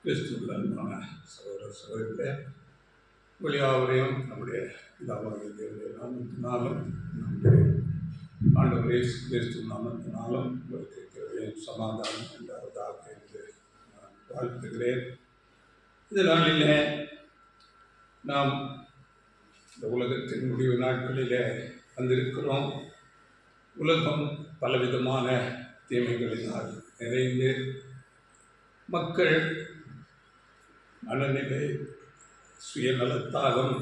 கிறிஸ்துவுக்கு அன்பான சகோதர சகோதரிகளே, வெளியாவரையும் நம்முடைய பிதாவாகிய தேவனுடைய நாமத்தினாலும் நம்முடைய ஆண்டவர் இயேசு கிறிஸ்து நாமத்தினாலும் உங்களுக்கு கிருபையும் சமாதானம் உண்டாவதாக என்று நான் வாழ்த்துகிறேன். இந்த நாளிலே நாம் இந்த உலகத்தின் முடிவு நாட்களிலே வந்திருக்கிறோம். உலகம் பலவிதமான தீமைகளினால் நிறைந்து மக்கள் மனநிலை சுயநலத்தாலும்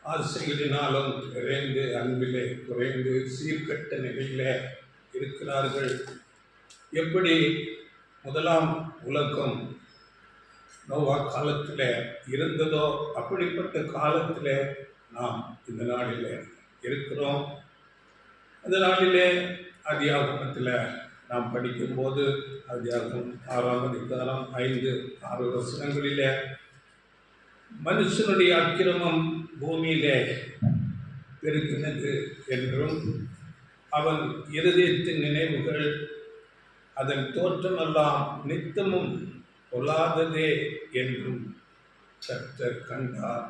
ஆசைகளினாலும் நிறைந்து அன்பிலே குறைந்து சீர்கட்ட நிலையில் இருக்கிறார்கள். எப்படி முதலாம் உலகம் நோவா காலத்தில் இருந்ததோ அப்படிப்பட்ட காலத்தில் நாம் இந்த நாளில் இருக்கிறோம். அந்த நாளிலே ஆதியாகமத்தில் நாம் படிக்கும்போது ஆதியாகமம் 6ஆம் அதிகாரம் 5-6 வசனங்களிலே மனுஷனுடைய அக்கிரமம் பூமியிலே பெருகினது என்றும் அவன் இருதயத்தின் நினைவுகள் அதன் தோற்றமெல்லாம் நித்தமும் கொள்ளாததே என்றும் கர்த்தர் கண்டார்.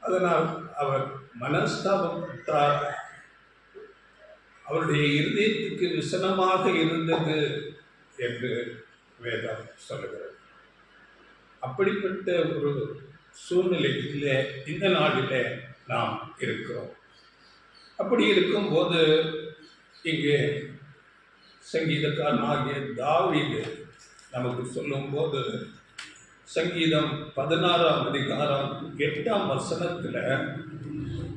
அதனால் அவர் மனஸ்தாபப்பட்டார். அவருடைய இருதயத்துக்கு விசனமாக இருந்தது என்று வேதம் சொல்லுகிறது. அப்படிப்பட்ட ஒரு சூழ்நிலையிலே இந்த நாளிலே நாம் இருக்கிறோம். அப்படி இருக்கும்போது இங்கே சங்கீதக்காரனாகிய தாவீது நமக்கு சொல்லும்போது சங்கீதம் 16ஆம் அதிகாரம் 8ஆம் வசனத்தில்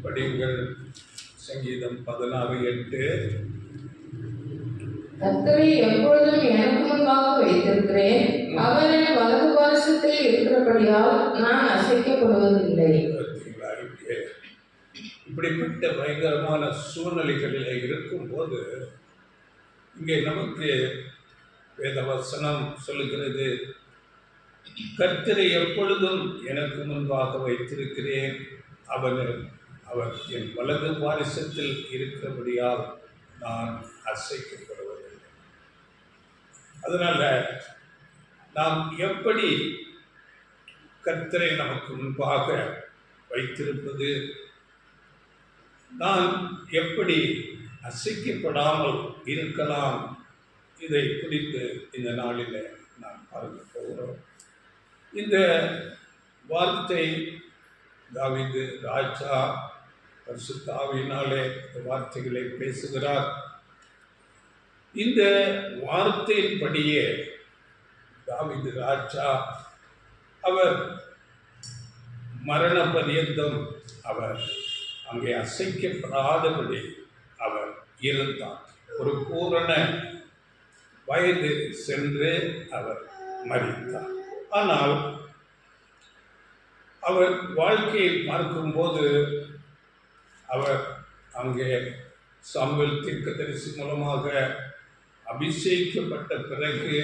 படிங்கள். சங்கீதம் 16:8. கர்த்தரை எப்பொழுதும் எனக்கு முன்பாக வைத்திருக்கிறேன், அவர் என் வலது பாரசத்தில் இருக்கிறபடியால் நான் அசைக்கப்படுவதில்லை. இப்படிப்பட்ட பயங்கரமான சூழ்நிலைகளில் இருக்கும்போது இங்கே நமக்கு வேதவசனம் சொல்லுகிறது, கர்த்தரை எப்பொழுதும் எனக்கு முன்பாக வைத்திருக்கிறேன், அவர் என் வலது பாரிசத்தில் இருக்கிறபடியால் நான் அசைக்கப்படுவதில்லை. அதனால் நாம் எப்படி கர்த்தரை நமக்கு முன்பாக வைத்திருப்பது, நான் எப்படி அசைக்கப்படாமல் இருக்கலாம், இதை குறித்து இந்த நாளில் நாம் பார்க்க போகிறோம். இந்த வார்த்தை தாவீது ராஜா பரிசுத்த ஆவியினாலே இந்த வார்த்தைகளை பேசுகிறார். இந்த வார்த்தையின்படியே தாவீது ராஜா அவர் மரண பரியந்தம் அவர் அங்கே அசைக்கப்படாதபடி அவர் இருந்தார். ஒரு பூரண வயது சென்று அவர் மரித்தார். ஆனால் அவர் வாழ்க்கையை பார்க்கும்போது அவர் அங்கே சாமுவேல் தீர்க்கதரிசி மூலமாக அபிஷேகிக்கப்பட்ட பிறகு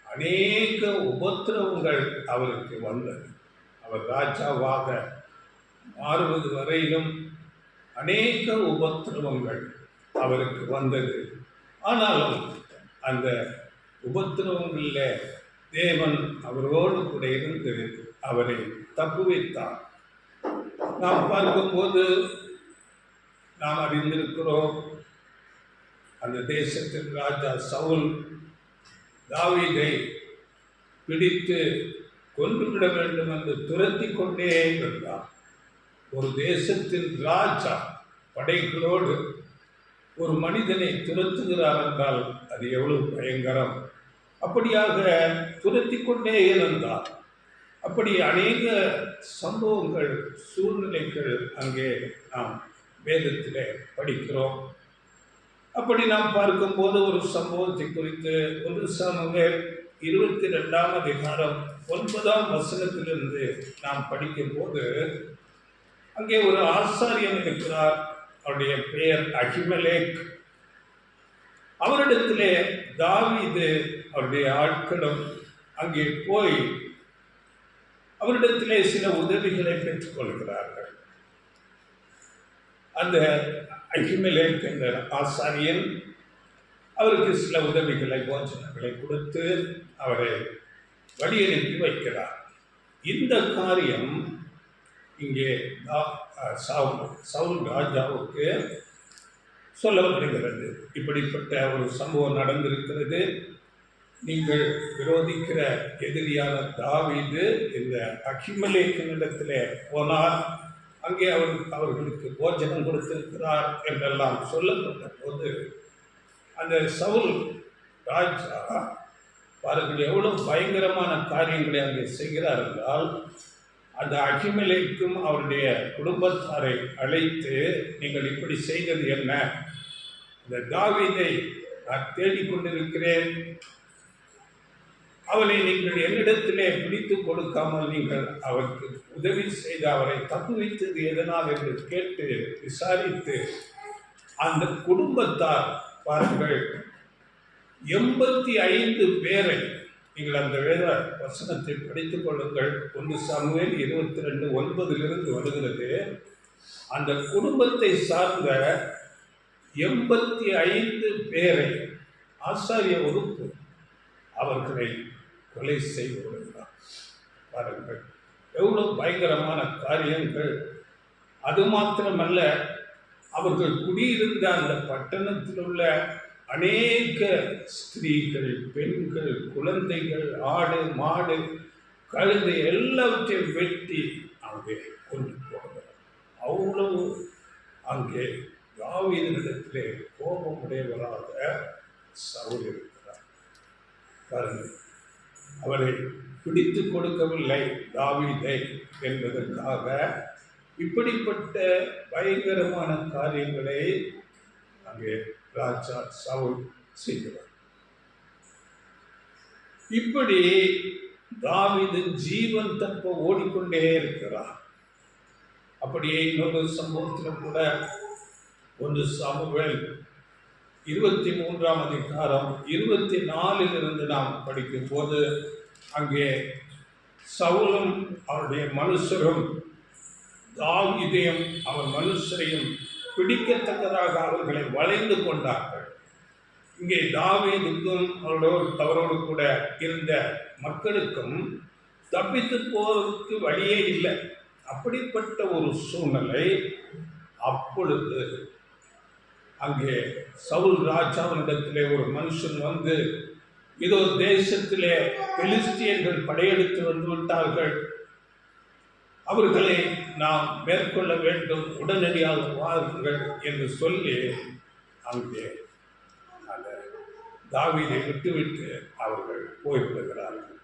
அநேக உபத்திரவங்கள் அவருக்கு வந்தது. அவர் ராஜாவாக மாறுவது வரையிலும் அநேக உபத்திரவங்கள் அவருக்கு வந்தது. ஆனாலும் அந்த உபத்திரவங்களில் தேவன் அவரோடு கூட இருந்து அவரை தப்புவித்தார். நாம் பார்க்கும்போது நாம் அறிந்திருக்கிறோம், அந்த தேசத்தின் ராஜா சவுல் தாவீதை பிடித்து கொன்றுவிட வேண்டும் என்று துரத்தி கொண்டே இருந்தார். ஒரு தேசத்தின் ராஜா படைகளோடு ஒரு மனிதனை துரத்துகிறார் என்றால் அது எவ்வளவு பயங்கரம். அப்படியாக துரத்தி கொண்டே இருந்தார். அப்படி அநேக சம்பவங்கள் சூழ்நிலைகள் அங்கே நாம் வேதத்திலே படிக்கிறோம். அப்படி நாம் பார்க்கும்போது ஒரு சம்பவத்தை குறித்து 1 சாமுவேல் 22ஆம் அதிகாரம் 9ஆம் வசனத்திலிருந்து நாம் படிக்கும்போது அங்கே ஒரு ஆசாரியன் இருக்கிறார். அவருடைய பெயர் அகிமெலேக். அவரிடத்திலே தாவீது அவருடைய ஆட்களும் அங்கே போய் அவரிடத்திலே சில உதவிகளை பெற்றுக்கொள்கிறார்கள். அந்த அகிமெலேக் என்ற ஆசாரியன் அவருக்கு சில உதவிகளை போஜனங்களை கொடுத்து அவரை வழி அனுப்பி வைக்கிறார். இந்த காரியம் இங்கே சவுல் ராஜாவுக்கு சொல்லப்படுகிறது. இப்படிப்பட்ட ஒரு சம்பவம் நடந்திருக்கிறது. நீங்கள் விரோதிக்கிற எதிரியான தாவீது இந்த அகிமலேக்கினிடத்திலே போனார், அங்கே அவர்களுக்கு போஜனம் கொடுத்திருக்கிறார் என்றெல்லாம் சொல்லப்பட்ட போது அந்த சவுல் ராஜா பாருங்கள் எவ்வளவு பயங்கரமான காரியங்களை அங்கே செய்கிறார் என்றால், அந்த அகிமலேக்கும் அவருடைய குடும்பத்தாரை அழைத்து, நீங்கள் இப்படி செய்தது என்ன? இந்த தாவீதை நான் தேடிக்கொண்டிருக்கிறேன், அவனை நீங்கள் என்னிடத்திலே பிடித்து கொடுக்காமல் நீங்கள் அவருக்கு உதவி செய்து அவரை தப்புவித்தது எதனால் என்று கேட்டு விசாரித்து, அந்த குடும்பத்தார் பாருங்கள் 85 பேரை, நீங்கள் அந்த வேத வசனத்தை படித்துக் கொள்ளுங்கள். 1 சாமுவேல் 22:9 வருகிறது. அந்த குடும்பத்தை சார்ந்த 85 பேரை ஆசாரிய வகுப்பு அவர்களை கொலை செய்து விடுகிறார். பாருங்கள் எவ்வளவு பயங்கரமான காரியங்கள். அது மாத்திரமல்ல, அவர்கள் குடியிருந்த அந்த பட்டணத்தில் உள்ள அநேக ஸ்திரீகள், பெண்கள், குழந்தைகள், ஆடு மாடு கழுதை எல்லாவற்றையும் வெட்டி அங்கே கொண்டு போகிறார். அவ்வளவு அங்கே தாவீதினிடத்திலே கோபமுடையவராக சவுல் இருக்கிறார். பாருங்கள், அவரை பிடித்து கொடுக்கவில்லை தாவீதை என்பதற்காக இப்படிப்பட்ட பயங்கரமான காரியங்களை அங்கே ராஜா சவுல் செய்கிறார். இப்படி தாவீது ஜீவன் தப்ப ஓடிக்கொண்டே இருக்கிறார். அப்படியே இன்னொரு சம்பவத்தில் கூட 1 சாமுவேல் 23:24 நாம் படிக்கும் போது, அங்கே சவுலும் அவருடைய மனுஷரும் தாவீதையும் அவர் மனுஷரையும் பிடிக்கத்தக்கதாக அவர்களை வளைந்து கொண்டார்கள். இங்கே தாவீதுக்கும் அவரோடு கூட இருந்த மக்களுக்கும் தப்பித்து போவதற்கு வழியே இல்லை. அப்படிப்பட்ட ஒரு சூழ்நிலை. அப்பொழுது அங்கே சவுல் ராஜாவினிடத்திலே ஒரு மனுஷன் வந்து, இதோ தேசத்திலே பெலிஸ்தியர்கள் படையெடுத்து வந்து விட்டார்கள், அவர்களை நாம் மேற்கொள்ள வேண்டும், உடனடியாக வாருங்கள் என்று சொல்லி அங்கே அந்த தாவீதை விட்டுவிட்டு அவர்கள் போய்விடுகிறார்கள்.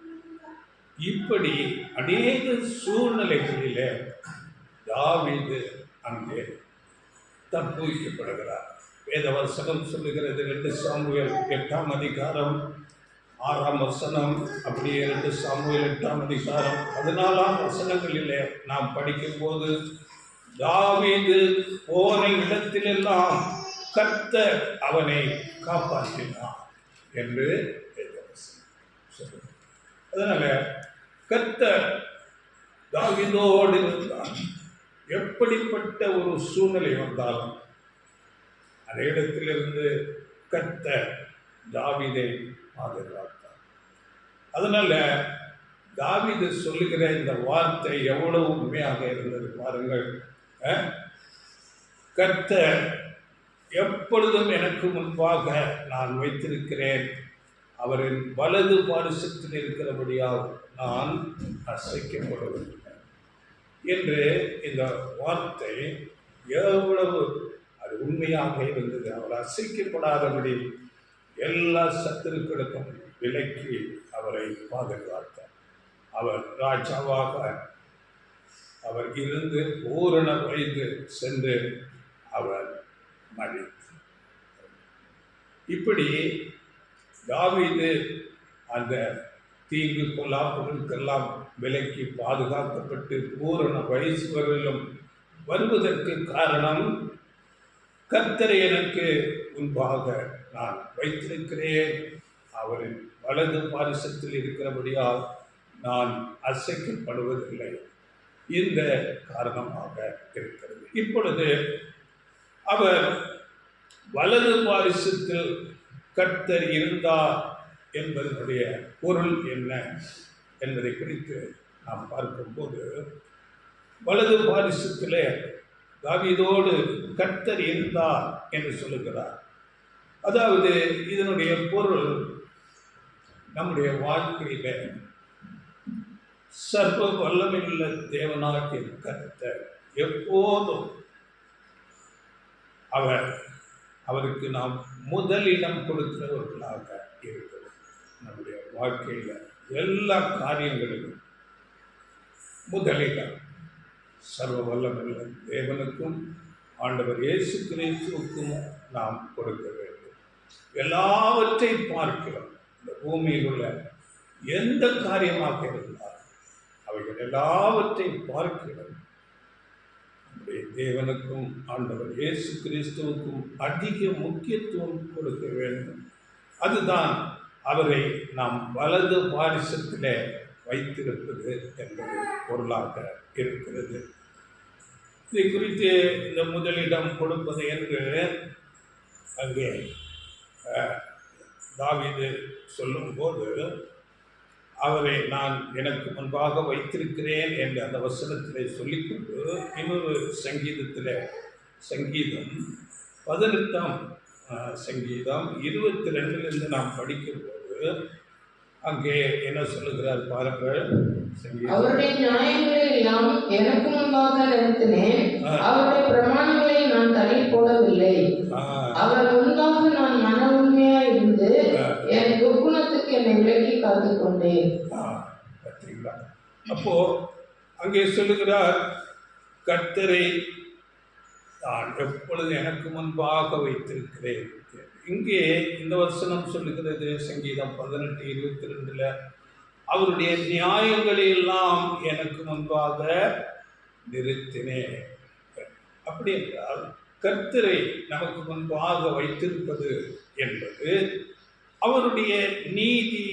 இப்படி அநேக சூழ்நிலைகளிலே தாவீது அங்கே தப்புவிக்கப்படுகிறார். வேதவசனம் சொல்லுகிறது 2 சாமுவேல் 8:6 அப்படியே 2 சாமுவேல் 8:14 நாம் படிக்கும்போது, தாவீது போன இடத்திலெல்லாம் கர்த்தர் அவனை காப்பாற்றினார் என்று வேதவசனம் சொல்லுகிறது. அதனால கர்த்தர் தாவீதோடு இருந்தார். எப்படிப்பட்ட ஒரு சூழ்நிலை வந்தாலும் அந்த இடத்திலிருந்து கர்த்தர் தாவீதை பாதுகாத்தார். அதனால தாவீது சொல்லுகிற இந்த வார்த்தை எவ்வளவு உண்மையாக இருந்தது பாருங்கள். கர்த்தர் எப்பொழுதும் எனக்கு முன்பாக நான் வைத்திருக்கிறேன், அவரின் வலது பாரிசத்தில் இருக்கிறபடியால் நான் அசைக்கப்படுவதில்லை என்று இந்த வார்த்தை எவ்வளவு அது உண்மையாக இருந்தது. அவர் அசைக்கப்படாதபடி எல்லா சத்துருக்களுக்கும் விலக்கி அவரை பாதுகாத்தார். அவர் ராஜாவாக அவர் இருந்து பூரண வயது சென்று அவர் மரித்தார். இப்படி தாவீது அந்த தீங்கு பொல்லாப்புகளுக்கெல்லாம் விலக்கி பாதுகாக்கப்பட்டு பூரண வயசு வரையிலும் வருவதற்கு காரணம், கர்த்தரை எனக்கு முன்பாக நான் வைத்திருக்கிறேன், அவரின் வலது பாரிசத்தில் இருக்கிறபடியால் நான் அசைக்கப்படுவதில்லை, இந்த காரணமாக இருக்கிறது. இப்பொழுது அவர் வலது பாரிசத்தில் கர்த்தர் இருந்தார் என்பதனுடைய பொருள் என்ன என்பதை குறித்து நாம் பார்க்கும்போது, வலது பாரிசத்திலே தாவீதோடு கர்த்தர் இருந்தார் என்று சொல்லுகிறார். அதாவது இதனுடைய பொருள், நம்முடைய வாழ்க்கையில சர்வ வல்லமையுள்ள தேவனாகிய கர்த்தர் எப்போதும் அவருக்கு நாம் முதலிடம் கொடுக்கிறவர்களாக இருக்கிறோம். நம்முடைய வாழ்க்கையில எல்லா காரியங்களிலும் முதலிடம் சர்வ வல்லமையுள்ள தேவனுக்கும் ஆண்டவர் இயேசு கிறிஸ்துவுக்கும் நாம் கொடுக்க வேண்டும். எல்லாவற்றை பார்க்கிறோம். இந்த பூமியில் உள்ள எந்த காரியமாக இருந்தால் அவைகள் எல்லாவற்றை பார்க்கிறோம். நம்முடைய தேவனுக்கும் ஆண்டவர் இயேசு கிறிஸ்துவுக்கும் அதிக முக்கியத்துவம் கொடுக்க வேண்டும். அதுதான் அவரை நாம் வலது பாரிசத்திலே வைத்திருப்பது என்பது பொருளாக இருக்கிறது. இதை குறித்து இந்த முதலிடம் கொடுப்பது என்று அங்கே தாவீது சொல்லும்போது, அவரை நான் எனக்கு முன்பாக வைத்திருக்கிறேன் என்று அந்த வசனத்திலே சொல்லிக்கொண்டு இன்னொரு சங்கீதம் 18ஆம் சங்கீதம் 22 நாம் படிக்கும்போது அங்கே என்ன சொல்லுகிறார் பாருங்கள். அவருடைய நியாயங்களை எல்லாம் எனக்கு முன்பாக நிறுத்தினேன், அவருடைய பிரமாணங்களை நான் தள்ளி போடவில்லை. அவர் முன்பாக நான் மன உண்மையா இருந்து என் துர்குணத்துக்கு என்னை விலக்கி காத்துக் கொண்டேன். அப்போ அங்கே சொல்லுகிறார், கர்த்தரை நான் எப்பொழுது எனக்கு முன்பாக வைத்திருக்கிறேன். இங்கே இந்த வசனம் சொல்லுகிறது, சங்கீதம் 18:22 அவருடைய நியாயங்களை எல்லாம் எனக்கு முன்பாக நிறுத்தினேன். அப்படி என்றால் கர்த்தரை நமக்கு முன்பாக வைத்திருப்பது என்பது அவருடைய நீதி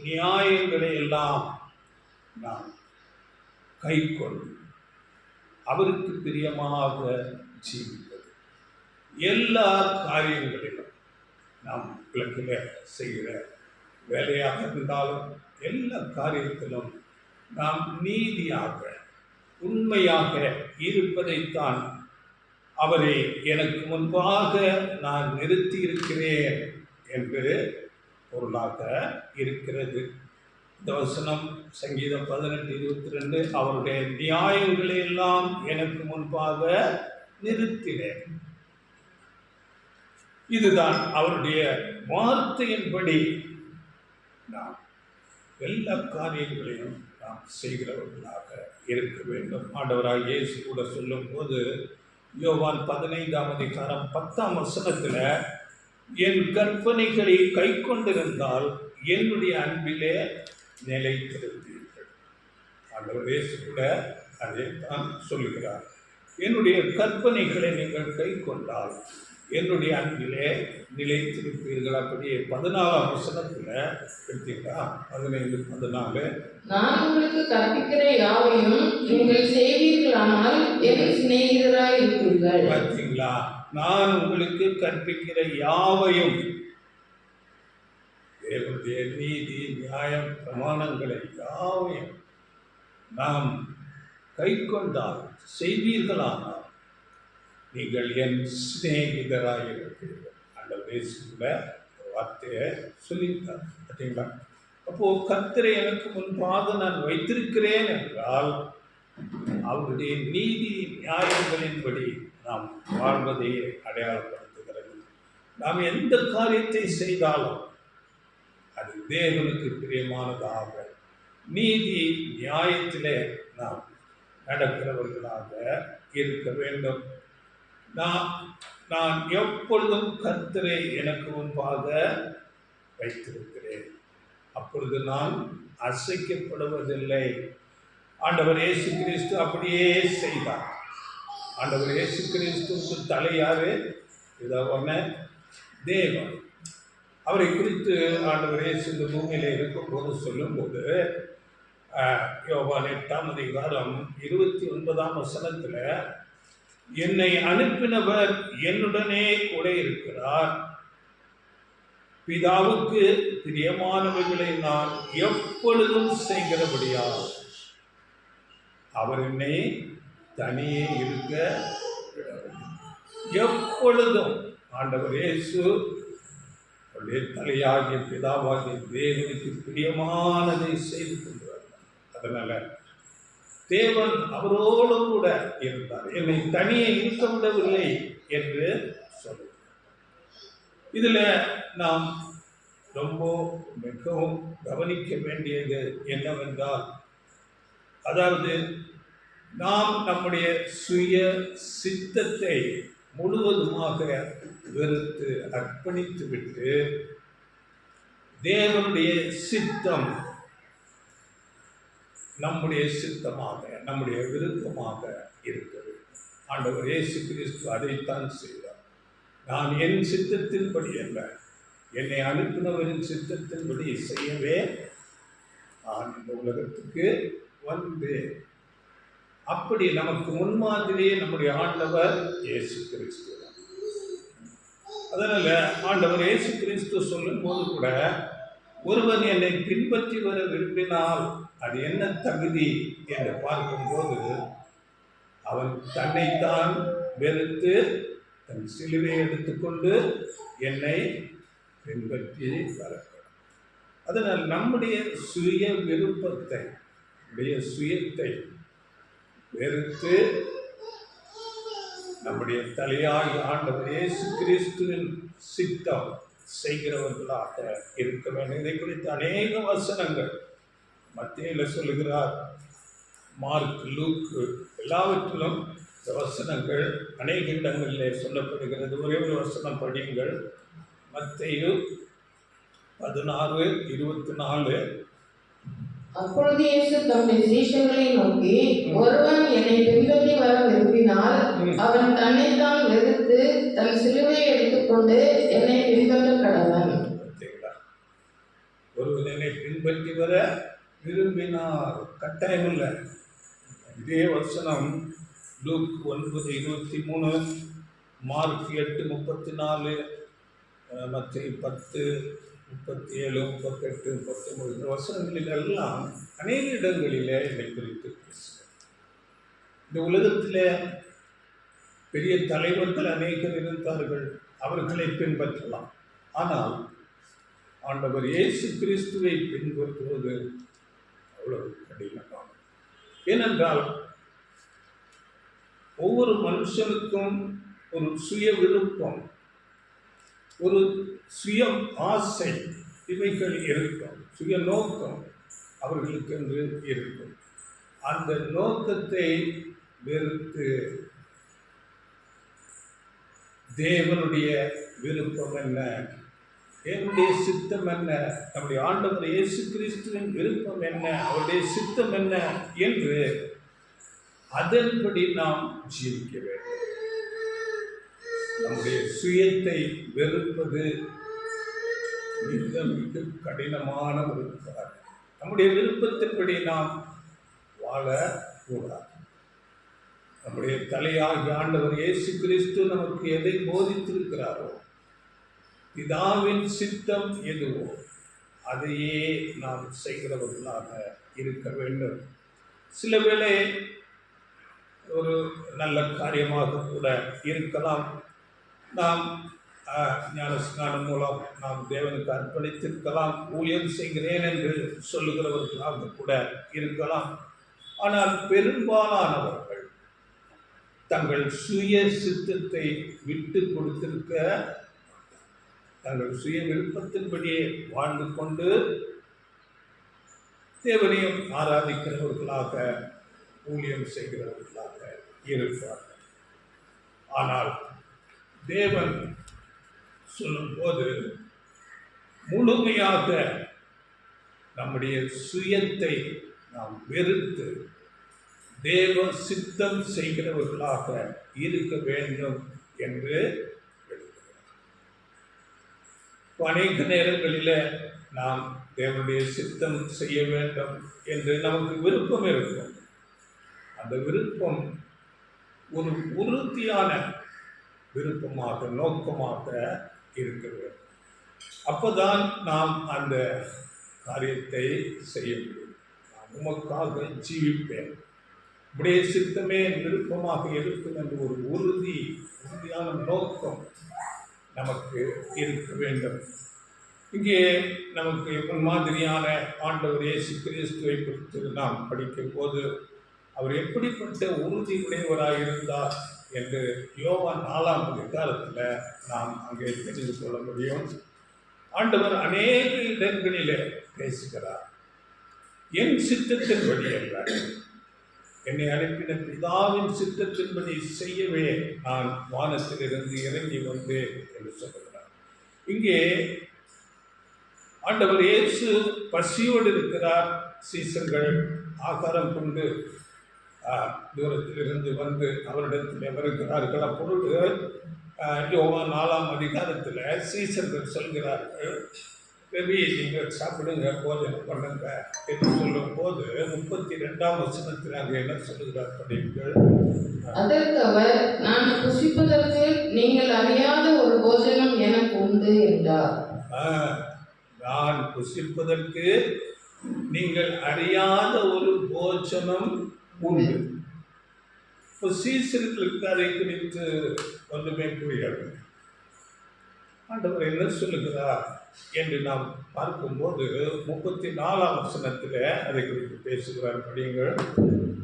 நியாயங்களை எல்லாம் நாம் கை கொண்டு அவருக்கு பிரியமாக ஜீவிப்பது. எல்லா காரியங்களிலும் நாம் உலகில் செய்கிற வேலையாக இருந்தாலும் எல்லா காரியத்திலும் நாம் நீதியாக உண்மையாக இருப்பதைத்தான் அவரை எனக்கு முன்பாக நான் நிறுத்தி இருக்கிறேன் என்று பொருளாக இருக்கிறது. இந்த வசனம் சங்கீதம் 18:22 அவருடைய நியாயங்களை எல்லாம் எனக்கு முன்பாக நிறுத்தினேன். இதுதான் அவருடைய வார்த்தையின்படி நாம் எல்லா காரியங்களையும் நாம் செய்கிறவர்களாக இருக்க வேண்டும். ஆண்டவராக இயேசு கூட சொல்லும் போது யோவான் 15ஆம் அதிகாரம் 10ஆம் வசனத்தில், என் கற்பனைகளை கை கொண்டிருந்தால் என்னுடைய அன்பிலே நிலைத்திருப்பீர்கள். ஆண்டவர் இயேசு கூட அதை தான் சொல்லுகிறார். என்னுடைய கற்பனைகளை நீங்கள் கை கொண்டால் என்னுடைய அன்பிலே நிலைத்திருப்பீர்கள். அப்படியே 14ஆம் வசனத்தில் எடுத்தீங்களா, 15-14, நான் உங்களுக்கு கற்பிக்கிற யாவையும் நீங்கள் செய்வீர்களானால் என் சிநேகிதராய் இருப்பீர்கள். பார்த்தீங்களா, நான் உங்களுக்கு கற்பிக்கிற யாவையும், தேவனுடைய நீதி நியாயம் பிரமாணங்களை யாவையும் நாம் கை கொண்டால் செய்வீர்களானால் நீங்கள் என் சிநேகிதராக இருப்பீர்கள். அந்த பேசுகிற வார்த்தையை சொல்லியிருக்கார். பார்த்தீங்களா, அப்போது கர்த்தரை எனக்கு முன்பாக நான் வைத்திருக்கிறேன் என்றால் அவருடைய நீதி நியாயங்களின்படி நாம் வாழ்வதை அடையாளப்படுத்துகிறது. நாம் எந்த காரியத்தை செய்தாலும் அது தேவனுக்கு பிரியமானதாக நீதி நியாயத்திலே நாம் நடக்கிறவர்களாக இருக்க வேண்டும். நான் எப்பொழுதும் கர்த்தரை எனக்கு முன்பாக வைத்திருக்கிறேன், அப்பொழுது நான் அசைக்கப்படுவதில்லை. ஆண்டவர் இயேசு கிறிஸ்து அப்படியே செய்தார். ஆண்டவர் இயேசு கிறிஸ்துவுக்கு தலை யாரு? பிதாவான தேவன். அவரை குறித்து ஆண்டவர் இயேசு இந்த பூமியில் இருக்கும்போது சொல்லும்போது யோவான் 8ஆம் அதிகாரம் 29ஆம் வசனத்தில், என்னை அனுப்பினவர் என்னுடனே கூட இருக்கிறார், பிதாவுக்கு பிரியமானவைகளை நான் எப்பொழுதும் செய்கிறபடியால் அவர் என்னை தனியே இருக்க விடவில்லை. எப்பொழுதும் ஆண்டவர் இயேசு அவருடைய தலையாகிய பிதாவாகிய தேவனுக்கு பிரியமானதை செய்து கொள்வார். அதனால தேவன் அவரோடு கூட இருந்தார், என்னை தனியே இருக்க விடவில்லை என்று சொல்லுவார். இதில் நாம் ரொம்ப மிகவும் கவனிக்க வேண்டியது என்னவென்றால், அதாவது நாம் நம்முடைய சுய சித்தத்தை முழுவதுமாக வெறுத்து அர்ப்பணித்து விட்டு தேவனுடைய சித்தம் நம்முடைய சித்தமாக நம்முடைய விருப்பமாக இருக்கிறது. ஆண்டவர் இயேசு கிறிஸ்து அதைத்தான் செய்தார். நான் என் சித்தத்தின்படி அல்ல, என்னை அனுப்பினவரின் சித்தத்தின்படி செய்யவே நான் இந்த உலகத்துக்கு வந்தேன். அப்படி நமக்கு முன்மாதிரியே நம்முடைய ஆண்டவர் இயேசு கிறிஸ்து. அதனால ஆண்டவர் இயேசு கிறிஸ்து சொல்லும் போது கூட, ஒருவன் என்னை பின்பற்றி வர விரும்பினால் அது என்ன தகுதி என்று பார்க்கும்போது, அவன் தன்னைத்தான் வெறுத்து தன் சிலுவை எடுத்துக்கொண்டு என்னை பின்பற்றி வரக்கூடும். அதனால் நம்முடைய சுய விருப்பத்தை, நம்முடைய சுயத்தை வெறுத்து நம்முடைய தலையாகி ஆண்டவர் இயேசு கிறிஸ்துவின் சித்தம் செய்கிறவர்களாக இருக்க வேண்டும். இதை குறித்து அநேக வசனங்கள் மத்தேயுவில் சொல்லுகிறார், மார்க், லூக்கு எல்லாவற்றிலும் இந்த வசனங்கள் அநேக இடங்களிலே சொல்லப்படுகிறது. ஒரே ஒரு வசனம் படியுங்கள். மத்தேயு 16:24. அப்பொழுது இயேசு தம்முடைய சீஷர்களை நோக்கி, ஒருவன் என்னை பின்பற்றி வர விரும்பினால் அவன் தன்னைத்தான் வெறுத்து தன் சிலுவையை எடுத்துக்கொண்டு என்னை பின்பற்ற கடவன். ஒருவன் என்னை பின்பற்றி வர விரும்பினார், கட்டாயம் இல்லை. இதே வசனம் லூக் 9:23, மார்க் 8:34, மத்தேயு 10:37, 38, 39 இந்த வசனங்களிலெல்லாம் அநேக இடங்களிலே இதை குறித்து பேசுகிறேன். இந்த உலகத்தில் பெரிய தலைவர்கள் அநேகர் இருந்தார்கள், அவர்களை பின்பற்றலாம். ஆனால் ஆண்டவர் இயேசு கிறிஸ்துவை பின்பற்றுவது அவ்வளவு கடினமானது. ஏனென்றால் ஒவ்வொரு மனுஷனுக்கும் ஒரு சுய விருப்பம், ஒரு சுய ஆசை, இவைகள் இருக்கும். சுய நோக்கம் அவர்களுக்கு என்று இருக்கும். அந்த நோக்கத்தை வெறுத்து தேவனுடைய விருப்பம் என்ன, தேவனுடைய சித்தம் என்ன, நம்முடைய ஆண்டவர் இயேசு கிறிஸ்துவின் விருப்பம் என்ன, அவருடைய சித்தம் என்ன என்று அதன்படி நாம் ஜீவிக்க வேண்டும். நம்முடைய சுயத்தை வெறுப்பது மிக மிக கடினமான ஒரு காரியம். நம்முடைய விருப்பத்தின்படி நாம் வாழக்கூடாது. நம்முடைய தலையாகிய ஆண்டவர் இயேசு கிறிஸ்து நமக்கு எதை போதித்திருக்கிறாரோ, பிதாவின் சித்தம் எதுவோ அதையே நாம் செய்கிறவர்களாக இருக்க வேண்டும். சில வேளை ஒரு நல்ல காரியமாக கூட இருக்கலாம். நாம் ஞானஸ்நானம் மூலம் நாம் தேவனுக்கு அர்ப்பணித்திருக்கலாம், ஊழியம் செய்கிறேன் என்று சொல்லுகிறவர்களாக கூட இருக்கலாம். ஆனால் பெரும்பாலானவர்கள் தங்கள் சுய சித்தத்தை விட்டு கொடுத்திருக்க, தங்கள் சுய விருப்பத்தின்படியே வாழ்ந்து கொண்டு தேவனையும் ஆராதிக்கிறவர்களாக, ஊழியம் செய்கிறவர்களாக இருப்பார்கள். ஆனால் தேவன் சொல்லும்போது முழுமையாக நம்முடைய சுயத்தை நாம் வெறுத்து தேவ சித்தம் செய்கிறவர்களாக இருக்க வேண்டும் என்று எழுதுகிறார். அநேக நேரங்களில் நாம் தேவனுடைய சித்தம் செய்ய வேண்டும் என்று நமக்கு விருப்பம் இருக்கும். அந்த விருப்பம் ஒரு உறுதியான விருப்பமாக, நோக்கமாக இருக்க வேண்டும். அப்போதான் நாம் அந்த காரியத்தை செய்ய முடியும். நான் உமக்காக ஜீவிப்பேன், உடைய சித்தமே விருப்பமாக இருக்கும் என்ற ஒரு உறுதியான நோக்கம் நமக்கு இருக்க வேண்டும். இங்கே நமக்கு முன்மாதிரியான ஆண்டவர் இயேசு கிறிஸ்துவை குறித்து நாம் படிக்கும் போது அவர் எப்படிப்பட்ட உறுதி உடையவராக இருந்தார் என்று யோவான் 4ஆம் அதிகாரத்தில் நாம் அங்கே தெரிந்து கொள்ள முடியும். ஆண்டவர் அநேக இடங்களிலே பேசுகிறார். என் சித்தத்தின்படி அல்ல, என்னை அனுப்பின பிதாவின் சித்தத்தின்படி செய்யவே நான் வானத்திலிருந்து இறங்கி வந்தேன் என்று சொல்கிறார். இங்கே ஆண்டவர் இயேசு பசியோடு இருக்கிறார். சீசர்கள் ஆகாரம் கொண்டு தூரத்திலிருந்து வந்து அவரிடத்தில் வருகிறார்கள். அப்பொழுது யோவான் 4ஆம் அதிகாரத்தில் சீசர்கள் சொல்கிறார்கள், ரவி நீங்கள் சாப்பிடுங்க, போஜனம் பண்ணுங்க என்று சொல்லும் போது 32ஆம் வசனத்தில் அங்கே என்ன சொல்லுகிறார் படிங்கள். அதற்கு அவர், நான் புசிப்பதற்கு நீங்கள் அறியாத ஒரு போஜனம் எனக்கு உண்டு என்றார். நான் புசிப்பதற்கு நீங்கள் அறியாத ஒரு போஜனம் உண்டு. இப்போ சீசர்களுக்கு அதை குறித்து ஒன்றுமே புரியவில்லை. ஆண்டவர் என்ன சொல்லுகிறார் என்று நாம் பார்க்கும்போது 34ஆம் வசனத்தில் அதை குறித்து பேசுகிறார் படியுங்கள்.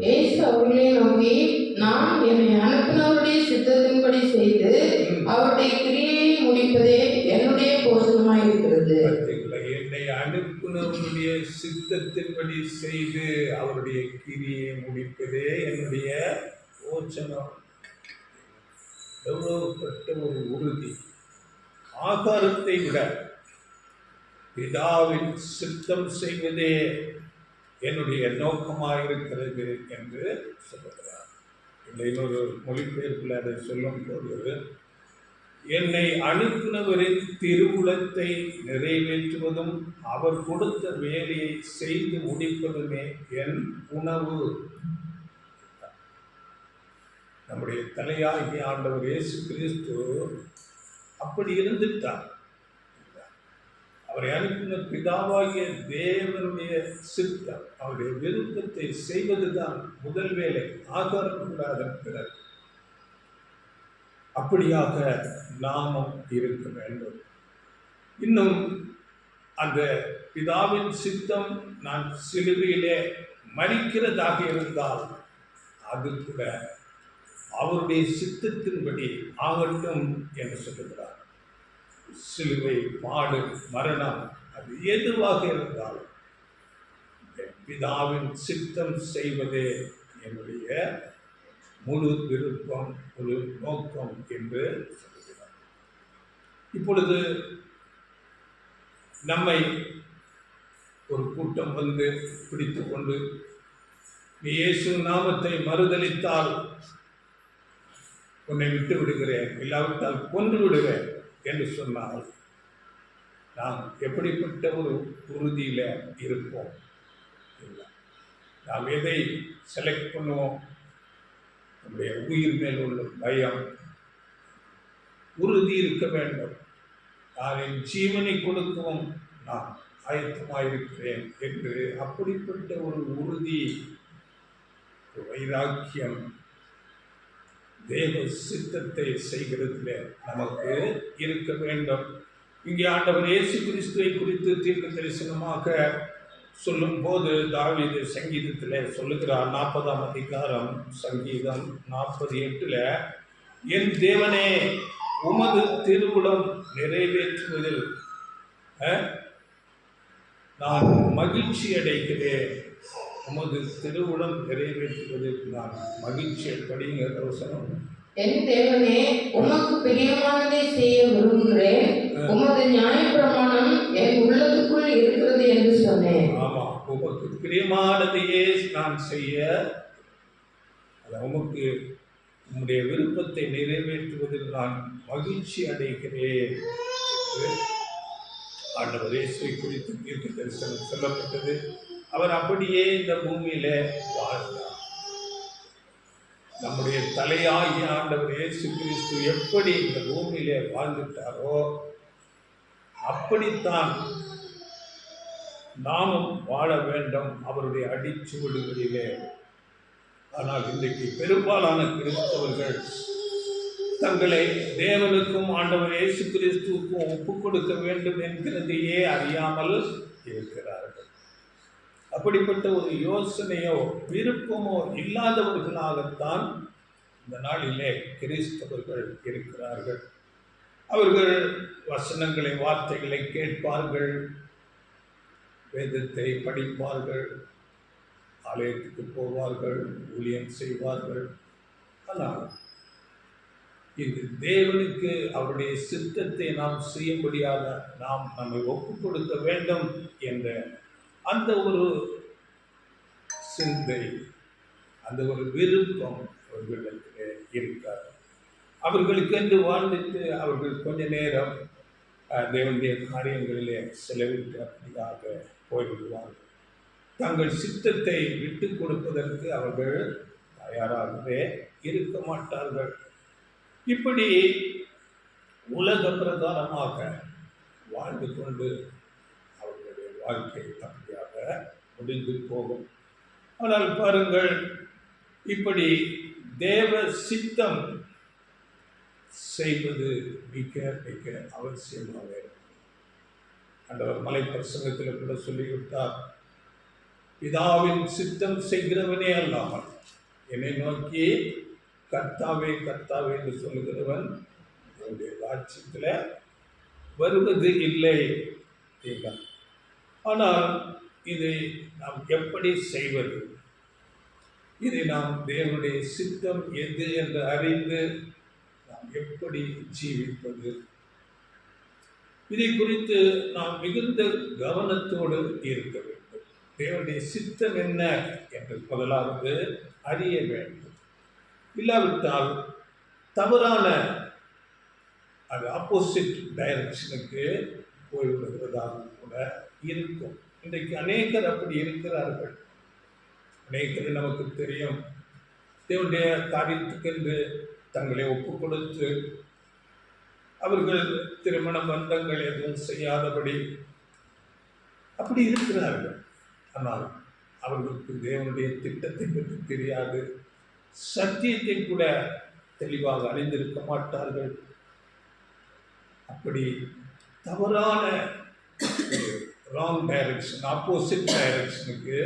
இயேசு அவர்களை நோக்கி, நான் என்னை அனுப்பினவருடைய சித்தத்தின்படி செய்து அவருடைய கிரியையை முடிப்பதே என்னுடைய போஷணமாய் இருக்கிறது. என்னை அனுப்பினவருடைய சித்தத்தின்படி செய்து அவருடைய கிரியை முடிப்பதே என்னுடைய போஷணம். எவ்வளவுப்பட்ட ஒரு உறுதி! ஆகாரத்தை விட பிதாவின் சித்தம் செய்வதே என்னுடைய நோக்கமாக இருக்கிறது என்று சொல்லுகிறார். இன்னொரு மொழிபெயர்ப்பில் அதை சொல்லும் போது, என்னை அனுப்பினவரின் திருவுளத்தை நிறைவேற்றுவதும் அவர் கொடுத்த வேலையை செய்து முடிப்பதுமே என் உணவு. நம்முடைய தலையாகிய ஆண்டவர் இயேசு கிறிஸ்து அப்படி இருந்துட்டார். அவரை அனுப்பின பிதாவாகிய தேவனுடைய சித்தம், அவருடைய விருப்பத்தை செய்வதுதான் முதல் வேலை, ஆகாரம் கூட அதன் பிறகு. அப்படியாக நாமும் இருக்க வேண்டும். இன்னும் அந்த பிதாவின் சித்தம் நான் சிலுவையிலே மரிக்கிறதாக இருந்தால் அது கூட அவருடைய சித்தத்தின்படி ஆகட்டும் என்று சொல்லுகிறார். சிலுவை, பாடு, மரணம், அது எதுவாக இருந்தாலும் பிதாவின் சித்தம் செய்வதே என்னுடைய முழு விருப்பம், முழு நோக்கம் என்று சொல்லுகிறார். இப்பொழுது நம்மை ஒரு கூட்டம் வந்து பிடித்து கொண்டு, நீ இயேசு நாமத்தை மறுதலித்தால் உன்னை விட்டு விடுகிறேன், இல்லாவிட்டால் கொன்று விடுவேன் என்று சொன்னால் நாம் எப்படிப்பட்ட ஒரு உறுதியில் இருப்போம்? இல்லை, நாம் எதை செலக்ட் பண்ணுவோம்? நம்முடைய உயிர் மேல் உள்ள பயம், உறுதி இருக்க வேண்டும். நான் என் ஜீவனை கொடுக்கவும் நான் ஆயத்தமாயிருக்கிறேன் என்று அப்படிப்பட்ட ஒரு உறுதி, வைராக்கியம் தேவ சித்தத்தை செய்கிறதுல நமக்கு இருக்க வேண்டும். இங்கே ஆண்டவர் இயேசு கிறிஸ்துவை குறித்து தீர்க்க தரிசனமாக சொல்லும் போது தாவீது சங்கீதத்தில் சொல்லுகிறார். 40ஆம் அதிகாரம் சங்கீதம் 48, என் தேவனே, உமது திருவுளம் நிறைவேற்றுவதில் நான் மகிழ்ச்சி அடைகிறேன். உமது திருவுளம் நிறைவேற்றுவதில் நான் மகிழ்ச்சி படிங்க தோசனம். என் தேவனே, உமக்கு பிரியமானதை செய்ய விரும்புகிறேன். உமது நியாயப்பிரமாணம் என் உள்ளத்துக்குள் இருக்கிறது என்று சொன்னேன். ஆமா, உமக்கு பிரியமானதையே நான் செய்ய, உமக்கு உம்முடைய விருப்பத்தை நிறைவேற்றுவதில் நான் மகிழ்ச்சி அடைகிறேன். ஆண்டவர் இயேசுவை குறித்து தீர்க்க தரிசனம் சொல்லப்பட்டது. அவர் அப்படியே இந்த பூமியில வாழ்ந்தார். நம்முடைய தலையாகிய ஆண்டவர் இயேசு கிறிஸ்து எப்படி இந்த பூமியிலே வாழ்ந்துட்டாரோ அப்படித்தான் நாமும் வாழ வேண்டும் அவருடைய அடிச்சுவடுகளிலே. ஆனால் இன்றைக்கு பெரும்பாலான கிறிஸ்தவர்கள் தங்களை தேவனுக்கும் ஆண்டவர் இயேசு கிறிஸ்துவுக்கும் ஒப்புக் கொடுக்க வேண்டும் என்கிறதையே அறியாமல் இருக்கிறார்கள். அப்படிப்பட்ட ஒரு யோசனையோ விருப்பமோ இல்லாதவர்களாகத்தான் இந்த நாளிலே கிறிஸ்தவர்கள் இருக்கிறார்கள். அவர்கள் வசனங்களை, வார்த்தைகளை கேட்பார்கள், வேதத்தை படிப்பார்கள், ஆலயத்துக்கு போவார்கள், ஊழியம் செய்வார்கள். ஆனால் இது தேவனுக்கு அவருடைய சித்தத்தை நாம் செய்யும்படியாக நாம் நம்மை ஒப்புக் கொடுக்க வேண்டும் என்ற அந்த ஒரு சிந்தை, அந்த ஒரு விருப்பம் அவர்களிடத்திலே இருக்காது. அவர்களுக்கென்று வாழ்ந்துட்டு அவர்கள் கொஞ்ச நேரம் தேவனுடைய காரியங்களிலே செலவிட்டு அப்படியாக போய்விடுவார்கள். தங்கள் சித்தத்தை விட்டு கொடுப்பதற்கு அவர்கள் தயாராகவே இருக்க மாட்டார்கள். இப்படி உலக பிரகாரமாக வாழ்ந்து கொண்டு அவர்களுடைய வாழ்க்கை அப்படியாக முடிந்து போகும். ஆனால் பாருங்கள், இப்படி தேவ சித்தம் செய்வது மிக மிக அவசியமாக இருக்கும். ஆண்டவர் மலை பிரசங்கத்தில் கூட சொல்லிவிட்டார், பிதாவின் சித்தம் செய்கிறவனே அல்லாமல் என்னை நோக்கி கர்த்தாவே கர்த்தாவே என்று சொல்லுகிறவன் என்னுடைய ராஜ்யத்தில் வருவது இல்லை. ஆனால் இதை நாம் எப்படி செய்வது? இதை நாம் தேவனுடைய சித்தம் எது என்று அறிந்து நாம் எப்படி ஜீவிப்பது? இதை குறித்து நாம் மிகுந்த கவனத்தோடு இருக்க வேண்டும். தேவனுடைய சித்தம் என்ன என்று முதலாவது அறிய வேண்டும். இல்லாவிட்டால் தவறான அது ஆப்போசிட் டைரக்ஷனுக்கு போய்விடுகிறதாக கூட இருக்கும். இன்றைக்கு அநேகர் அப்படி இருக்கிறார்கள். அநேகர் நமக்கு தெரியும், தேவனுடைய காரியத்துக்கென்று தங்களை ஒப்புக் கொடுத்து அவர்கள் திருமண பந்தங்கள் எதுவும் செய்யாதபடி அப்படி இருக்கிறார்கள். ஆனால் அவர்களுக்கு தேவனுடைய திட்டத்தை பற்றி தெரியாது, சத்தியத்தை கூட தெளிவாக அறிந்திருக்க மாட்டார்கள். அப்படி தவறான ராங் டைரக்ஷன், ஆப்போசிட் டைரக்ஷனுக்கு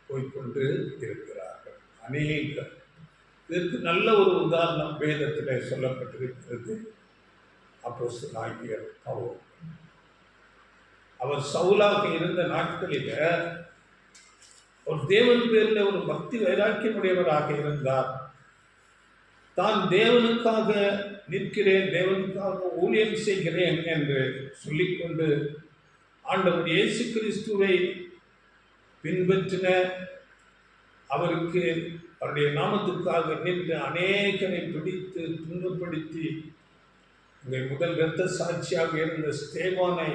போய்கொண்டு இருக்கிறார்கள் அநேகர். இதற்கு நல்ல ஒரு உதாரணம் வேதத்தில் சொல்லப்பட்டிருக்கிறது. அப்போஸ்தலனாகிய பவுல், அவர் சவுலாக இருந்த நாட்களில் ஒரு தேவன் பேரில் ஒரு பக்தி வைராக்கியமுடையவராக இருந்தார். தான் தேவனுக்காக நிற்கிறேன், தேவனுக்காக ஊழியம் செய்கிறேன் என்று சொல்லிக்கொண்டு ஆண்டவர் இயேசு கிறிஸ்துவை பின்பற்றின, அவருக்கு அவருடைய நாமத்துக்காக நின்று அநேகரை பிடித்து துன்பப்படுத்தி இங்கே முதல் இரத்த சாட்சியாக இருந்த ஸ்தேவானை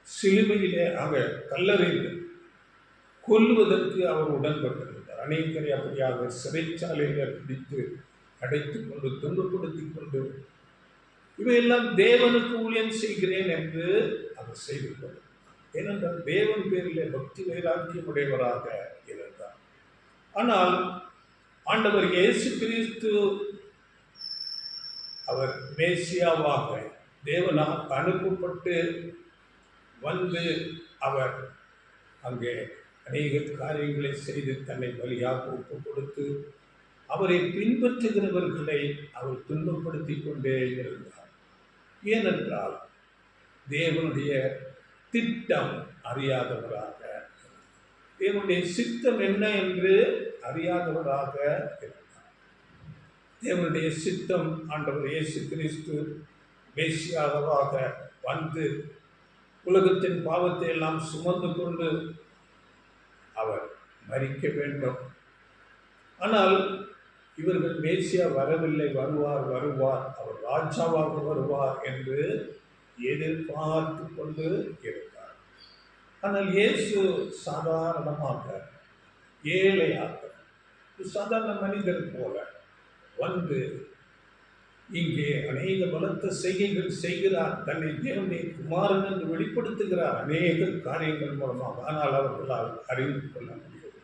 சிலுவையிலே அவர் கல்லறையில் கொல்லுவதற்கு அவர் உடன்பட்டிருந்தார். அநேகரை அப்படியாக சிறைச்சாலையில் பிடித்து அடைத்து கொண்டு துன்பப்படுத்தி கொண்டு இவையெல்லாம் தேவனுக்கு ஊழியம் செய்கிறேன் என்று அவர் செய்திருந்தார். ஏனென்றால் தேவன் பேரிலே பக்தி வைராக்கியமுடையவராக இருந்தார். ஆனால் ஆண்டவர் இயேசு கிறிஸ்து அவர் மேசியாவாக தேவனால் அனுப்பப்பட்டு வந்து அவர் அங்கே அநேக காரியங்களை செய்து தன்னை பலியாக ஒப்புக் கொடுத்து அவரை பின்பற்றுகிறவர்களை அவர் துன்பப்படுத்தி கொண்டே இருந்தார். ஏனென்றால் தேவனுடைய திட்டம் அறியாதவராக, தேவனுடைய சித்தம் என்ன என்று அறியாதவராக இருந்தார். தேவனுடைய சித்தம் ஆண்டவர் இயேசு கிறிஸ்து மேசியாவாக வந்து உலகத்தின் பாவத்தை எல்லாம் சுமந்து கொண்டு அவர் மரிக்க வேண்டும். ஆனால் இவர்கள் மேசியா வரவில்லை, வருவார் வருவார், அவர் ராஜாவாக வருவார் என்று எதிர்பார்த்து கொண்டு இருந்தார். ஆனால் இயேசு சாதாரணமாக ஏழையாக சாதாரண மனிதர் போல வந்து இங்கே அநேக பலத்த செய்கைகள் செய்கிறார், தன்னை தேவனுடைய குமாரன் என்று வெளிப்படுத்துகிறார் அநேக காரியங்கள் மூலமாக. ஆனால் அவர்களால் அறிந்து கொள்ள முடியவில்லை.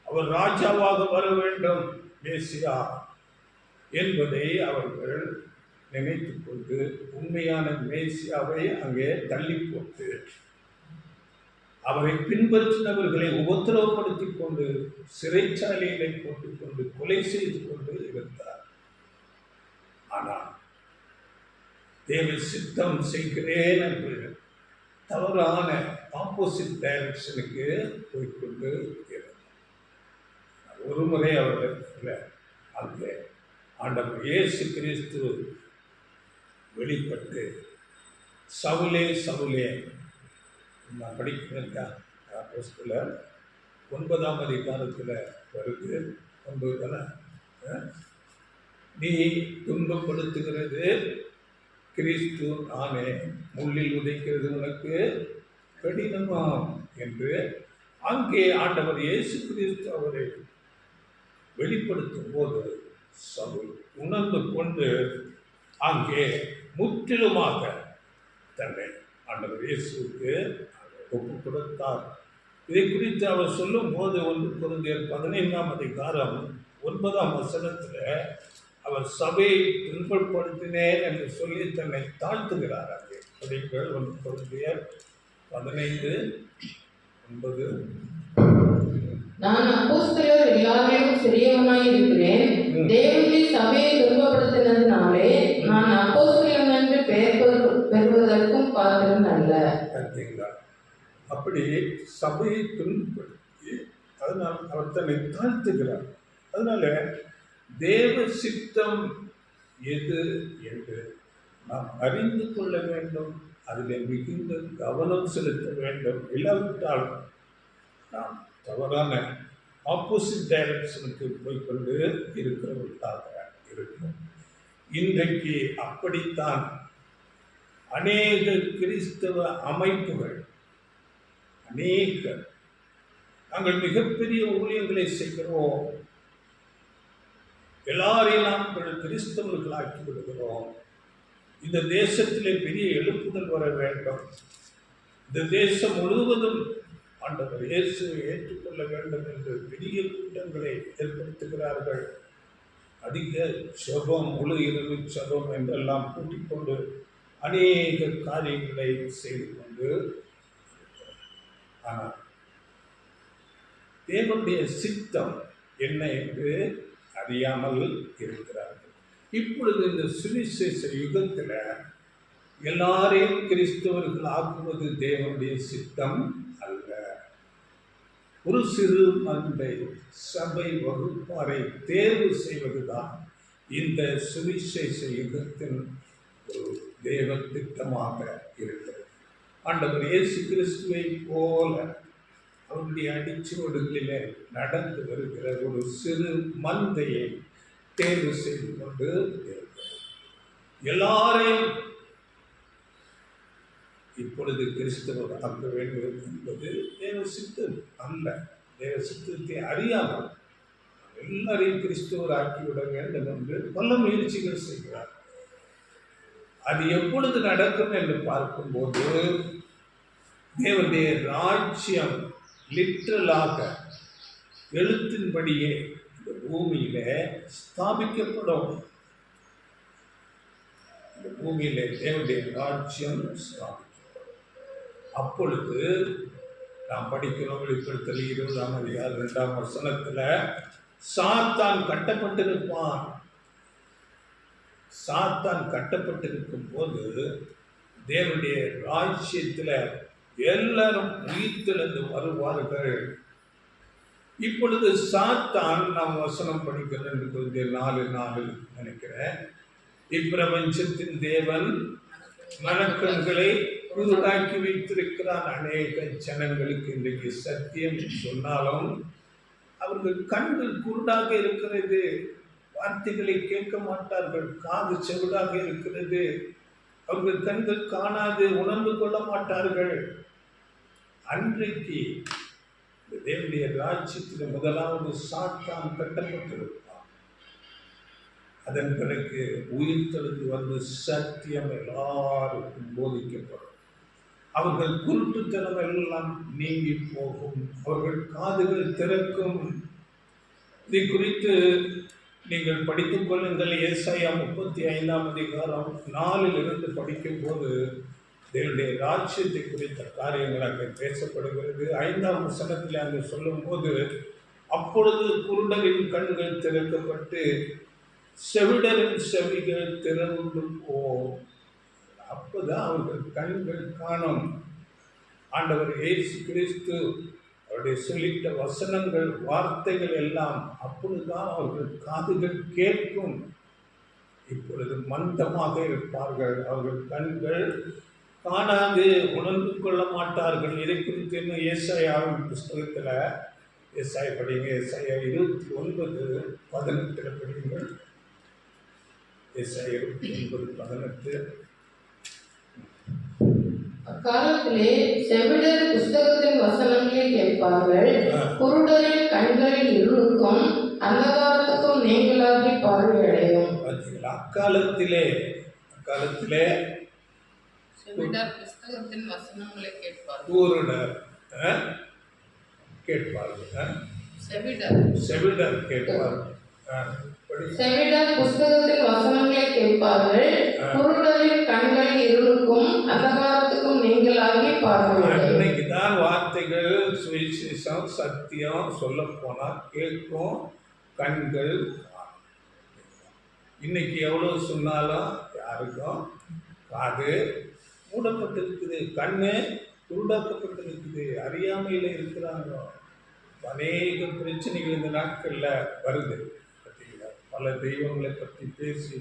அவர் ராஜாவாக வர வேண்டும், மேசியா என்பதை அவர்கள் நினைத்து கொண்டு உண்மையான மேசியாவை அங்கே தள்ளி போட்டு அவரை பின்பற்றினவர்களை உபத்திரவப்படுத்திக் கொண்டு சிறைச்சாலையிலே போட்டுக்கொண்டு கொலை செய்து கொண்டு இருந்தார். ஆனால் தேவ சித்தம் செய்கிறேன் என்று தவறான ஆப்போசிட் டைரக்ஷனுக்கு போய்கொண்டு இருந்தார். ஒரு முறை அவர்கள் அங்கே ஆண்டவர் இயேசு கிறிஸ்து வெளிப்பட்டு, சவுலே சவுலே, நான் படிக்கிறேன்க்கா, அப்போஸ்தலர் 9ஆம் அதிகாரத்தில் வருது, 9 தானே, நீ துன்பப்படுத்துகிறது கிறிஸ்து நானே, முள்ளில் உதைக்கிறது உனக்கு கடினமாம் என்று அங்கே ஆண்டவர் இயேசு கிறிஸ்து அவரை வெளிப்படுத்தும் போது சவுல் உணர்ந்து கொண்டு அங்கே முற்றிலுமாக தன்னை ஆண்டவர் இயேசுவுக்கு ஒப்பு கொடுத்தார். இதை குறித்து அவர் சொல்லும் போது 1 கொரிந்தியர் 15ஆம் அதிகாரம் 9ஆம் வசனத்தில் அவர் சபையை துன்பப்படுத்தினேன் என்று சொல்லி தன்னை தாழ்த்துகிறார். அங்கே படிங்கள், 1 கொரிந்தியர் 15:9. நான் அப்போஸ்தலர் எல்லாரிலும் சிறியவனாய் இருக்கிறேன், தேவனுடைய சபையை துன்பப்படுத்தினதினாலே நான் அப்போஸ்தலன் என்று பெயர் பெறுவதற்கும் பாத்திரன் அல்ல. அப்படி சபையை துன்பப்படுத்தி அதனால் அவர் தன்னை தாழ்த்துகிறார். அதனால தேவ சித்தம் எது என்று நாம் அறிந்து கொள்ள வேண்டும், அதில் மிகுந்த கவனம் செலுத்த வேண்டும். இல்லாவிட்டால் நாம் தவறான ஆப்போசிட் டைரக்ஷனுக்கு போய்கொண்டு இருக்கிறவர்களாக இருக்கும். இன்றைக்கு அப்படித்தான் அநேக கிறிஸ்தவ அமைப்புகள், அநேக, நாங்கள் மிகப்பெரிய ஊழியங்களை செய்கிறோம், எல்லாரையும் நாங்கள் கிறிஸ்தவர்களாக்கி விடுகிறோம், இந்த தேசத்திலே பெரிய எழுப்புதல் வர வேண்டும், இந்த தேசம் முழுவதும் ஆண்டவர் இயேசுவை ஏற்றுக்கொள்ள வேண்டும் என்று பெரிய கூட்டங்களை ஏற்படுத்துகிறார்கள். அதிக ஜெபம், முழு இரவு ஜெபம் என்றெல்லாம் கூட்டிக் கொண்டு அநேக காரியங்களை செய்து கொண்டு, ஆனால் தேவனுடைய சித்தம் என்ன என்று அறியாமல் இருக்கிறார்கள். இப்பொழுது இந்த சுவிசேஷ யுகத்தில் எல்லாரையும் கிறிஸ்தவர்கள் ஆக்குவது தேவனுடைய சித்தம் அல்ல. ஒரு சிறு மந்தை சபை வகுப்பாரை தேர்வு செய்வதுதான் இந்த சுவிசேஷ யுகத்தின் ஒரு தேவ திட்டமாக இருக்கிறது. ஆண்டவர் இயேசு கிறிஸ்துவை போல அவருடைய அடிச்சுவடுகளிலே நடந்து வருகிற ஒரு சிறு மந்தையை தேர்வு செய்து கொண்டு இருக்கிறது. எல்லாரையும் இப்பொழுது கிறிஸ்தவர் ஆக்க வேண்டும் என்பது தேவ சித்தம் அல்ல. தேவ சித்தத்தை அறியாமல் எல்லாரையும் கிறிஸ்தவர் ஆக்கிவிட வேண்டும் என்று பல முயற்சிகள் செய்கிறார். அது எப்பொழுது நடக்கும் என்று பார்க்கும்போது தேவனுடைய ராஜ்யம் லிட்ரலாக எழுத்தின்படியே இந்த பூமியில ஸ்தாபிக்கப்படும். இந்த பூமியிலே தேவனுடைய ராஜ்யம் ஸ்தாபிக்கப்படும். அப்பொழுது நாம் படிக்கிறோம், வெளிப்படுத்தல் 20ஆம் அதிகாரம் 2ஆம் வசனத்தில் சாத்தான் கட்டப்பட்டிருப்பான். சாத்தான் கட்டப்பட்டிருக்கும் போது தேவனுடைய ராஜ்யத்தில் எல்லாரும் உயிர்த்தெழுந்து வருவார்கள். இப்பொழுது சாத்தான், நாம் வசனம் படிக்கிறேன் 4:4 நினைக்கிறேன், இப்பிரபஞ்சத்தின் தேவன் மனக்கண்களை குருடாக்கி வைத்திருக்கிறான். அநேக ஜனங்களுக்கு இன்றைக்கு சத்தியம் சொன்னாலும் அவர்கள் கண்கள் குருடாக இருக்கிறது, வார்த்தைகளை கேட்க மாட்டார்கள், காது செவிடாக இருக்கிறது, அவர்கள் கண்கள் காணாது, உணர்ந்து கொள்ள மாட்டார்கள். அன்றைக்கு இந்த தேவனுடைய ராஜ்யத்தில் முதலாவது சாத்தான் கட்டப்பட்டிருப்பான். அதன் பிறகு உயிர்த்தெழுந்து வந்து சத்தியம் எல்லாருக்கும் போதிக்கப்படும். அவர்கள் குருட்டுத்தனம் எல்லாம் நீங்கி போகும். அவர்கள் காதுகள் திறக்கும். இதை குறித்து நீங்கள் படித்துக் கொள்ளுங்கள். ஏசாயா 35 படிக்கும் போது தேவனுடைய ராஜ்யத்தை குறித்த காரியங்கள் அங்கே பேசப்படுகிறது. 5 அங்கே சொல்லும் போது, அப்பொழுது குருடரின் கண்கள் திறக்கப்பட்டு செவிடரின் செவிகள் திறந்து அப்போதான் அவர்கள் கண்கள் காணும். ஆண்டவர் இயேசு கிறிஸ்து அவருடைய சொல்லிட்ட வசனங்கள், வார்த்தைகள் எல்லாம் அப்பொழுதுதான் அவர்கள் காதுகள் கேட்கும். இப்பொழுது மந்தமாக இருப்பார்கள். அவர்கள் கண்கள் காணாது, உணர்ந்து கொள்ள மாட்டார்கள். இதை குறித்து இன்னும் ஏசாயாவின் புஸ்தகத்தில் ஏசாயா படிங்க. ஏசாயா 29:18 படியுங்கள். ஏசாயா 29:18. அக்காலத்திலே செவிடர் புஸ்தகத்தின் வசனங்களை கேட்பார்கள், குருடரின் கண்களில் இருளுக்கும் அந்தகாரத்துக்கும் நீங்களாகி பார்வையடையும். அக்காலத்திலே செவிடர் புஸ்தகத்தின் வசனங்களை கேட்பார்கள். குருடர் கேட்பார்கள். செவிடர் கேட்பார்கள். செவிடர் புஸ்தகத்தின் வசனங்களை கேட்பார்கள், குருடரின் கண்களில் இருளுக்கும் அந்தகாரத்துக்கும் நீங்களாகி பார்வையடையும். இன்னைக்குதான் வார்த்தைகள், சுவிசேஷம், சத்தியம் சொல்ல போனா கேட்கும், கண்கள். இன்னைக்கு எவ்வளவு சொன்னாலும் யாருக்கும் காது மூடப்பட்டிருக்குது, கண்ணு குருடாக்கப்பட்டிருக்குது, அறியாமையில் இருக்கிறாங்க. அநேக பிரச்சனைகள் இந்த நாட்களில் வருது. பல தெய்வங்களை பற்றி பேசி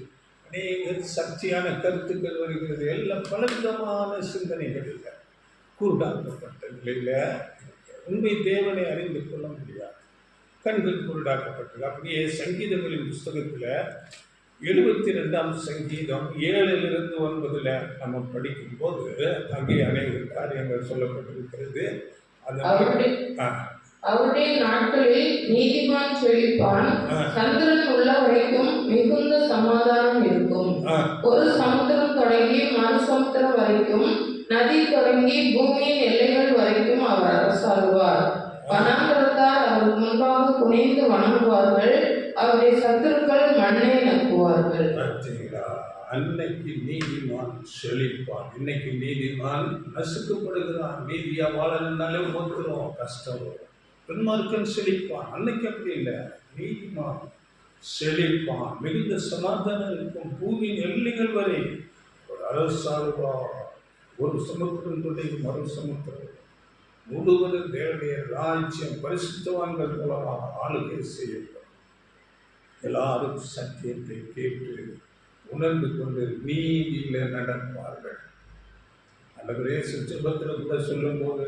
அநேக சர்ச்சையான கருத்துக்கள் வருகிறது. எல்லாம் பலவிதமான சிந்தனைகள் இல்லை. குருடாக்கப்பட்ட நிலையில் உண்மை தேவனை அறிந்து கொள்ள முடியாது. கண்கள் குருடாக்கப்பட்டது. அப்படியே சங்கீதங்களின் புஸ்தகத்தில் 72ஆம் சங்கீதம் 7-9 நம்ம படிக்கும்போது அங்கே அநேக காரியங்கள் சொல்லப்பட்டிருக்கிறது. அவருடைய நாட்களில் நீதிமான் செழிப்பான், சந்திரன் உள்ள வரைக்கும் மிகுந்த சமாதானம் இருக்கும். ஒரு சமுத்திரம் தொடங்கி மறு சமுத்திரம் வரைக்கும், நதி தொடங்கி பூமியின் எல்லைகள் வரைக்கும் அவர் அரசாளுவார். வனாந்தரத்தார் அவருக்கு முன்பாக குனிந்து வணங்குவார்கள், அவருடைய சத்துருக்கள் மண்ணை நக்குவார்கள். அன்னைக்கு நீதிமான் செழிப்பான், இன்னைக்கு நீதிமான் நசுக்கப்படுகிறான். நீதியா வாழணும்னாலே ஒத்துரும், கஷ்டம் வரும். பெண்மார்க்கன் செழிப்பான். அன்னைக்கு அப்படி இல்லை. நீதிமான் செழிப்பான், மிகுந்த சமாதானம் இருக்கும். பூமியின் எல்லைகள் வரை ஒரு அரசாளுவா. ஒரு சமுத்திரம் தொடங்கி மறு சமுத்திரம் முழுவதும் தேவனுடைய ராஜ்யம் பரிசுத்தவான்கள் மூலமாக ஆளுகை செய்யப்படும். எல்லாரும் சத்தியத்தை கேட்டு உணர்ந்து கொண்டு நீதியில் நடப்பார்கள். அன்றைய சுற்றபத்தில் கூட சொல்லும் போது,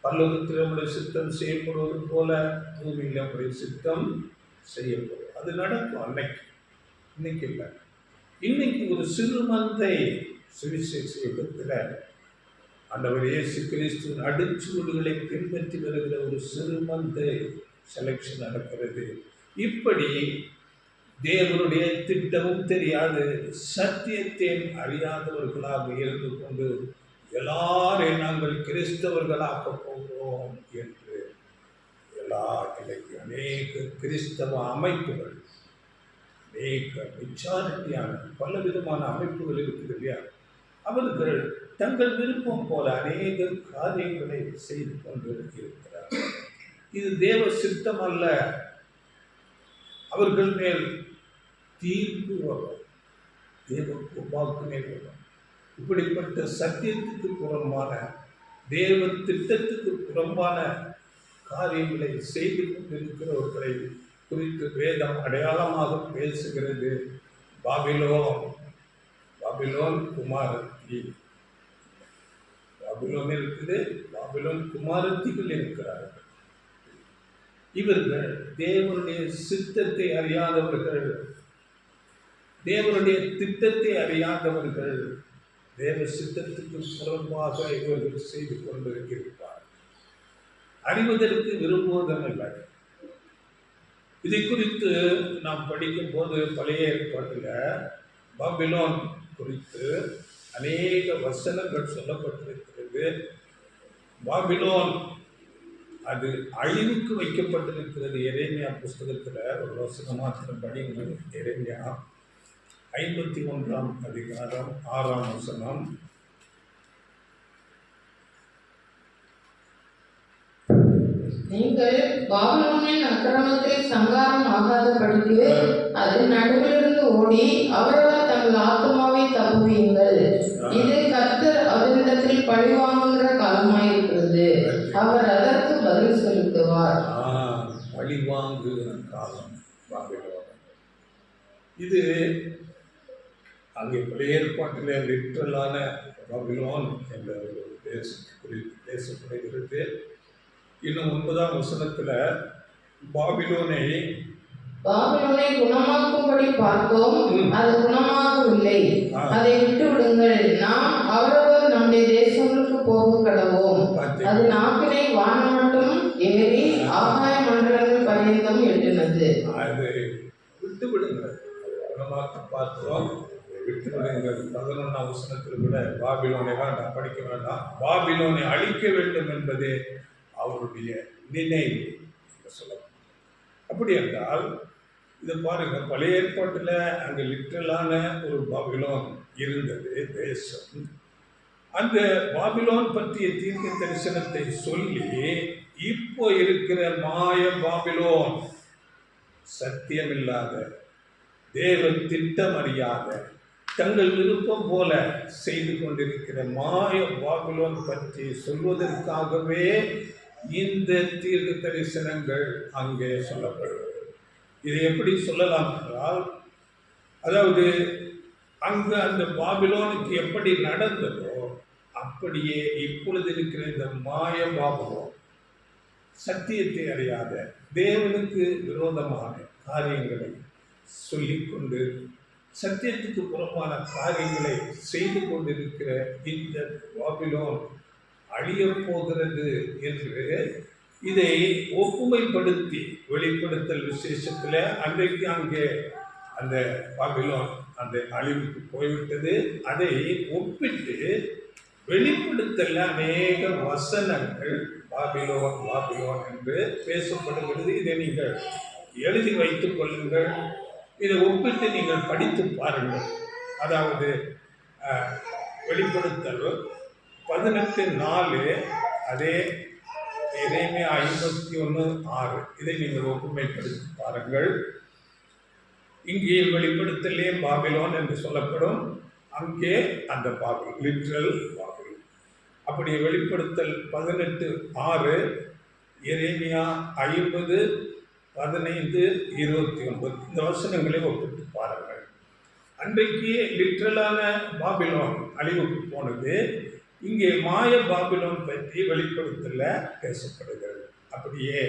பல்லவத்தில் நம்முடைய சித்தம் செய்யப்படுவது போல பூமியில் நம்முடைய சித்தம் செய்யப்படும். அது நடக்கும் அன்னைக்கு. இன்னைக்கு இல்லை. இன்னைக்கு ஒரு சிறுமந்தை சுவிசேஷ யுகத்தில் ஆண்டவர் இயேசு கிறிஸ்துவின் அடிச்சுவடுகளை பின்பற்றி வருகிற ஒரு சிறுமந்தை செலக்ஷன் நடக்கிறது. இப்படி தேவனுடைய திட்டமும் தெரியாது, சத்தியத்தை அறியாதவர்களாக இருந்து கொண்டு எல்லாரையும் நாங்கள் கிறிஸ்தவர்களாக்க போகிறோம் என்று எல்லா கிளைக்கு அநேக கிறிஸ்தவ அமைப்புகள், அநேக மெச்சாரிட்டியான பலவிதமான அமைப்புகள் இருக்குது இல்லையா, அவர்கள் தங்கள் விருப்பம் போல அநேக காரியங்களை செய்து கொண்டு இருக்கிறார்கள். இது தேவ சித்தம் அல்ல. அவர்கள் மேல் தீர்ப்பு வரும், தேவ கோபாக்கினை வரும். இப்படிப்பட்ட சத்தியத்துக்கு புறம்பான, தேவ திட்டத்துக்கு புறம்பான காரியங்களை செய்து கொண்டிருக்கிறவர்களை குறித்து வேதம் அடையாளமாக பேசுகிறது. பாபிலோன் குமாரத்தி, பாபிலோன் இருக்குது, பாபிலோன் குமாரத்திகள் இருக்கிறார்கள். இவர்கள் தேவனுடைய சித்தத்தை அறியாதவர்கள், தேவனுடைய திட்டத்தை அறியாதவர்கள், தேவ சித்தத்துக்கு புறம்பாக இவர்கள் செய்து கொண்டு இருப்பார். அறிவதற்கு விரும்புவதில்லை. இதை குறித்து நாம் படிக்கும்போது பழைய ஏற்பாட்டில் பாபிலோன் குறித்து அநேக வசனங்கள் சொல்லப்பட்டிருக்கிறது. பாபிலோன் அது அழிவுக்கு வைக்கப்பட்டிருக்கிறது. எரேமியா புஸ்தகத்தில் ஒரு வசனம் மாத்திரம் படிங்கள். எரேமியா 51ஆம் அதிகாரம் 6ஆம் வசனம். நீங்கள் பாபிலோனின் அக்கிரமத்தில் சங்காரம் ஆகாதபடிக்கு அது நடுவிலிருந்து ஓடி அவரவர் தங்கள் ஆத்துமாவை தப்புவீங்கள். இது கர்த்தர் அவரிடத்தில் பழிவாங்குகிற காலமாயிருக்கிறது. அவர் அதற்கு பதில் செலுத்துவார். பழிவாங்குகிற காலம் பாபிலோன். இது அங்கே பழைய ஏற்பாட்டிலே லிட்ரலான பாபிலோன் என்ற ஒரு தேசத்தை குறித்து பேசப்படுகிறது. இன்னும் 9ஆம் வசனத்தில் பாபிலோனை குணமாக்கும்படி பார்த்தோம், அது குணமாகவில்லை. அதை விட்டு விடுங்கள், நாம் அவரவர் நம்முடைய தேசங்களுக்கு போக கடவோம். அது நாக்கினை வானம் மட்டும் ஏறி ஆகாய மண்டலங்கள் பரியந்தம் எட்டினது. அதை விட்டு விடுங்கள், குணமாக்க பார்த்தோம், விட்டு விடுங்கள். 11ஆம் வசனத்தில் கூட பாபிலோனை வேண்டாம், படிக்க வேண்டாம், பாபிலோனை அழிக்க வேண்டும் என்பதே அவருடைய நினைவு சொல்லலாம். அப்படி என்றால் இதை பாருங்க, பழைய ஏற்பாட்டில் அங்கே லிட்ரலான ஒரு பாபிலோன் இருந்தது தேசம். அந்த பாபிலோன் பற்றிய தீர்க்க தரிசனத்தை சொல்லி இப்போ இருக்கிற மாய பாபிலோன், சத்தியமில்லாத, தேவ திட்டம் அறியாத, தங்கள் விருப்பம் போல செய்து கொண்டிருக்கிற மாய பாபிலோன் பற்றி சொல்வதற்காகவே இந்த தீர்க்க தரிசனங்கள் அங்கே சொல்லப்படுகிறது. இதை எப்படி சொல்லலாம் என்றால், அதாவது அங்கு அந்த பாபிலோனுக்கு எப்படி நடந்ததோ அப்படியே இப்பொழுது இருக்கிற இந்த மாய பாபிலோன், சத்தியத்தை அறியாத, தேவனுக்கு விரோதமான காரியங்களை சொல்லிக்கொண்டு சத்தியத்துக்கு புறமான காரியங்களை செய்து கொண்டிருக்கிற இந்த பாபிலோன் அழியப் போகிறது என்று இதை ஒப்புமைப்படுத்தி வெளிப்படுத்தல் விசேஷத்தில் அன்றைக்கு அங்கே அந்த பாபிலோன் அந்த அழிவுக்கு போய்விட்டது. அதை ஒப்பிட்டு வெளிப்படுத்தல அநேக வசனங்கள் பாபிலோன் பாபிலோன் என்று பேசப்படுகிறது. இதை நீங்கள் எழுதி வைத்துக் கொள்ளுங்கள். இதை ஒப்பிட்டு நீங்கள் படித்து பாருங்கள். அதாவது வெளிப்படுத்தல் 18:4, அதே எரேமியா 51:6, இதை நீங்கள் ஒப்புமைப்படுத்தி பாருங்கள். இங்கே வெளிப்படுத்தலே பாபிலோன் என்று சொல்லப்படும், அங்கே அந்த பாபிலோன் லிட்ரல் பாபிலோன். அப்படி வெளிப்படுத்தல் 18:6, எரேமியா 50, 15, 29 இந்த வசனங்களை ஒப்பிட்டு பாருங்கள். அன்றைக்கு லிட்ரலான பாபிலோன் அழிவுக்கு போனது. இங்கே மாய பாபிலோன் பற்றி வெளிப்படுத்தல பேசப்படுகிறது. அப்படியே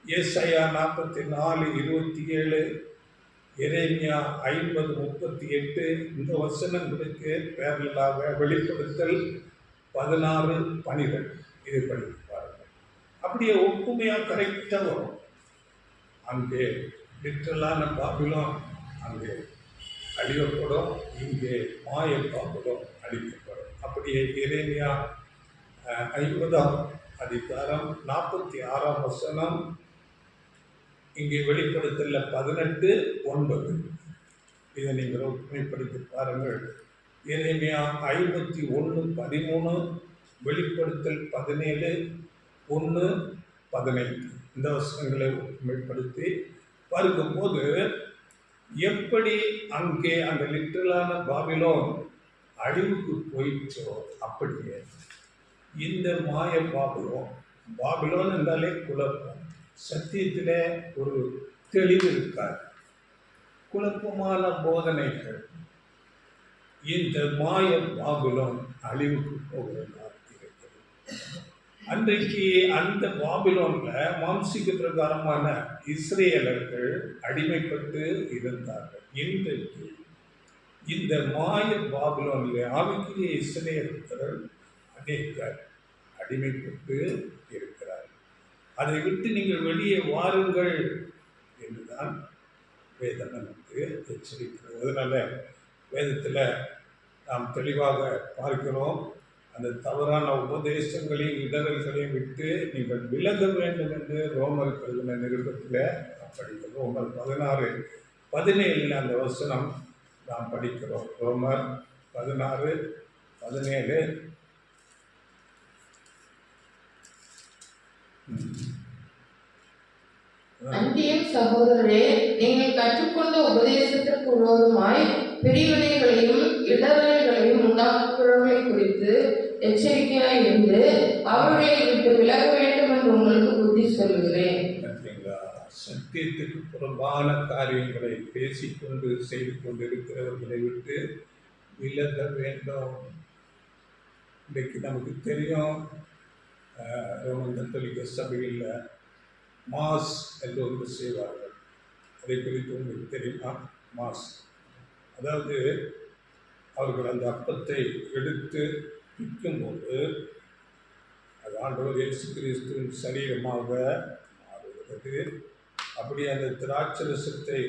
ஏசாயா 44:27, எரேமியா 50:38 இந்த வசனங்களுக்கு பேரலாக வெளிப்படுத்தல் 16:12 இதை படித்து பாருங்கள். அப்படியே ஒப்புமையாக கரெக்டாக வரும். அங்கே லிட்ரலான பாபிலோன் அங்கே அழிக்கப்படும், இங்கே மாய பாபிலோன் அழிக்கப்படும். அப்படியே எரேமியா 50ஆம் அதிகாரம் 46ஆம் வசனம், இங்கே வெளிப்படுத்தல 18:9 இதை நீங்கள் ஒப்புமைப்படுத்தி பாருங்கள். எரேமியா 51:13, வெளிப்படுத்தல் 17:1-15 இந்த வசனங்களை ஒப்புமைப்படுத்தி பார்க்கும்போது எப்படி அங்கே அந்த லிட்டரலான பாபிலோன் அழிவுக்கு போயிடுச்சோ அப்படியே இந்த மாய பாபிலோன் என்றாலே குழப்பம், சத்தியத்திலே ஒரு தெளிவு இருக்காது, குழப்பமான போதனைகள். இந்த மாய பாபிலோன் அழிவுக்கு போகிறதா இருக்கிறது. அன்றைக்கு அந்த பாபிலோன்ல மாம்சிக பிரகாரமான இஸ்ரேலர்கள் அடிமைப்பட்டு இருந்தார்கள். இன்றைக்கு இந்த மாய பாபிலோனில் ஆவிக்குரிய இஸ்ரேலர்கள் அநேகர் அடிமைப்பட்டு இருக்கிறார்கள். அதை விட்டு நீங்கள் வெளியே வாருங்கள் என்றுதான் வேதம் நமக்கு எச்சரிக்கிறது. அதனால வேதத்தில் நாம் தெளிவாக பார்க்கிறோம், அந்த தவறான உபதேசங்களையும் இடரல்களையும் விட்டு நீங்கள் விலக வேண்டும் என்று ரோமர் எழுதின நிருபத்தில் நாம் படிக்கிறோம். ரோமர் 16:17 அந்த வசனம் நாம் படிக்கிறோம். ரோமர் 16:17. அன்றியும் சகோதரரே, நீங்கள் கற்றுக்கொண்ட உபதேசத்திற்கு விரோதமாய் பிரிவினைகளையும் இடரல்களையும் உண்டாக்குகிறவர்களை குறித்து எச்சரிக்கையாய் இருந்து அவர்களை விட்டு விலக வேண்டும் என்று உங்களுக்கு புத்தி சொல்கிறேன். சத்தியத்துக்கு புறம்பான காரியங்களை பேசிக்கொண்டு செய்து கொண்டிருக்கிறவர்களை விட்டு விலக வேண்டும். இன்றைக்கு நமக்கு தெரியும், ரோமன் கத்தோலிக்க சபையில் மாஸ் என்று ஒன்று செய்வார்கள். அதை குறித்து உங்களுக்கு தெரியுமா? மாஸ், அதாவது அவர்கள் அந்த அப்பத்தை எடுத்து விற்கும்போது அது ஆண்டவர் இயேசு கிறிஸ்துவின் சரீரமாக மாறுகிறது. அப்படி அந்த திராட்சரசத்தை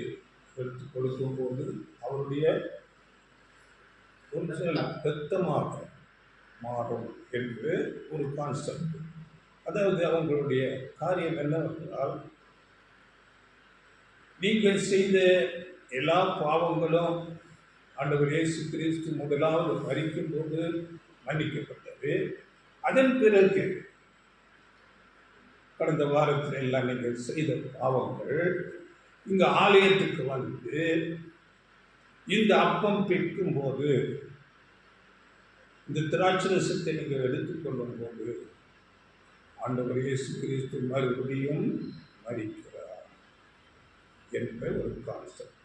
எடுத்து கொடுக்கும்போது அவருடைய ஒரிஜினல் ரத்தமாக மாறும் என்று ஒரு கான்செப்ட். அதாவது அவங்களுடைய காரியம் என்னவென்றால், நீங்கள் செய்த எல்லா பாவங்களும் ஆண்டவர் இயேசு கிறிஸ்து முதலாவது மரிக்கும் போது மன்னிக்கப்பட்டது. அதன் பிறகு கடந்த வாரத்தில் எல்லாம் நீங்கள் செய்த பாவங்கள் இங்கு ஆலயத்துக்கு வந்து இந்த அப்பம் பிற்கும் போது, இந்த திராட்சரசத்தை நீங்கள் எடுத்துக்கொள்ளும் போது ஆண்டவர் இயேசு கிறிஸ்து மறுபடியும் மரிக்கிறார் என்ற ஒரு கான்செப்ட்.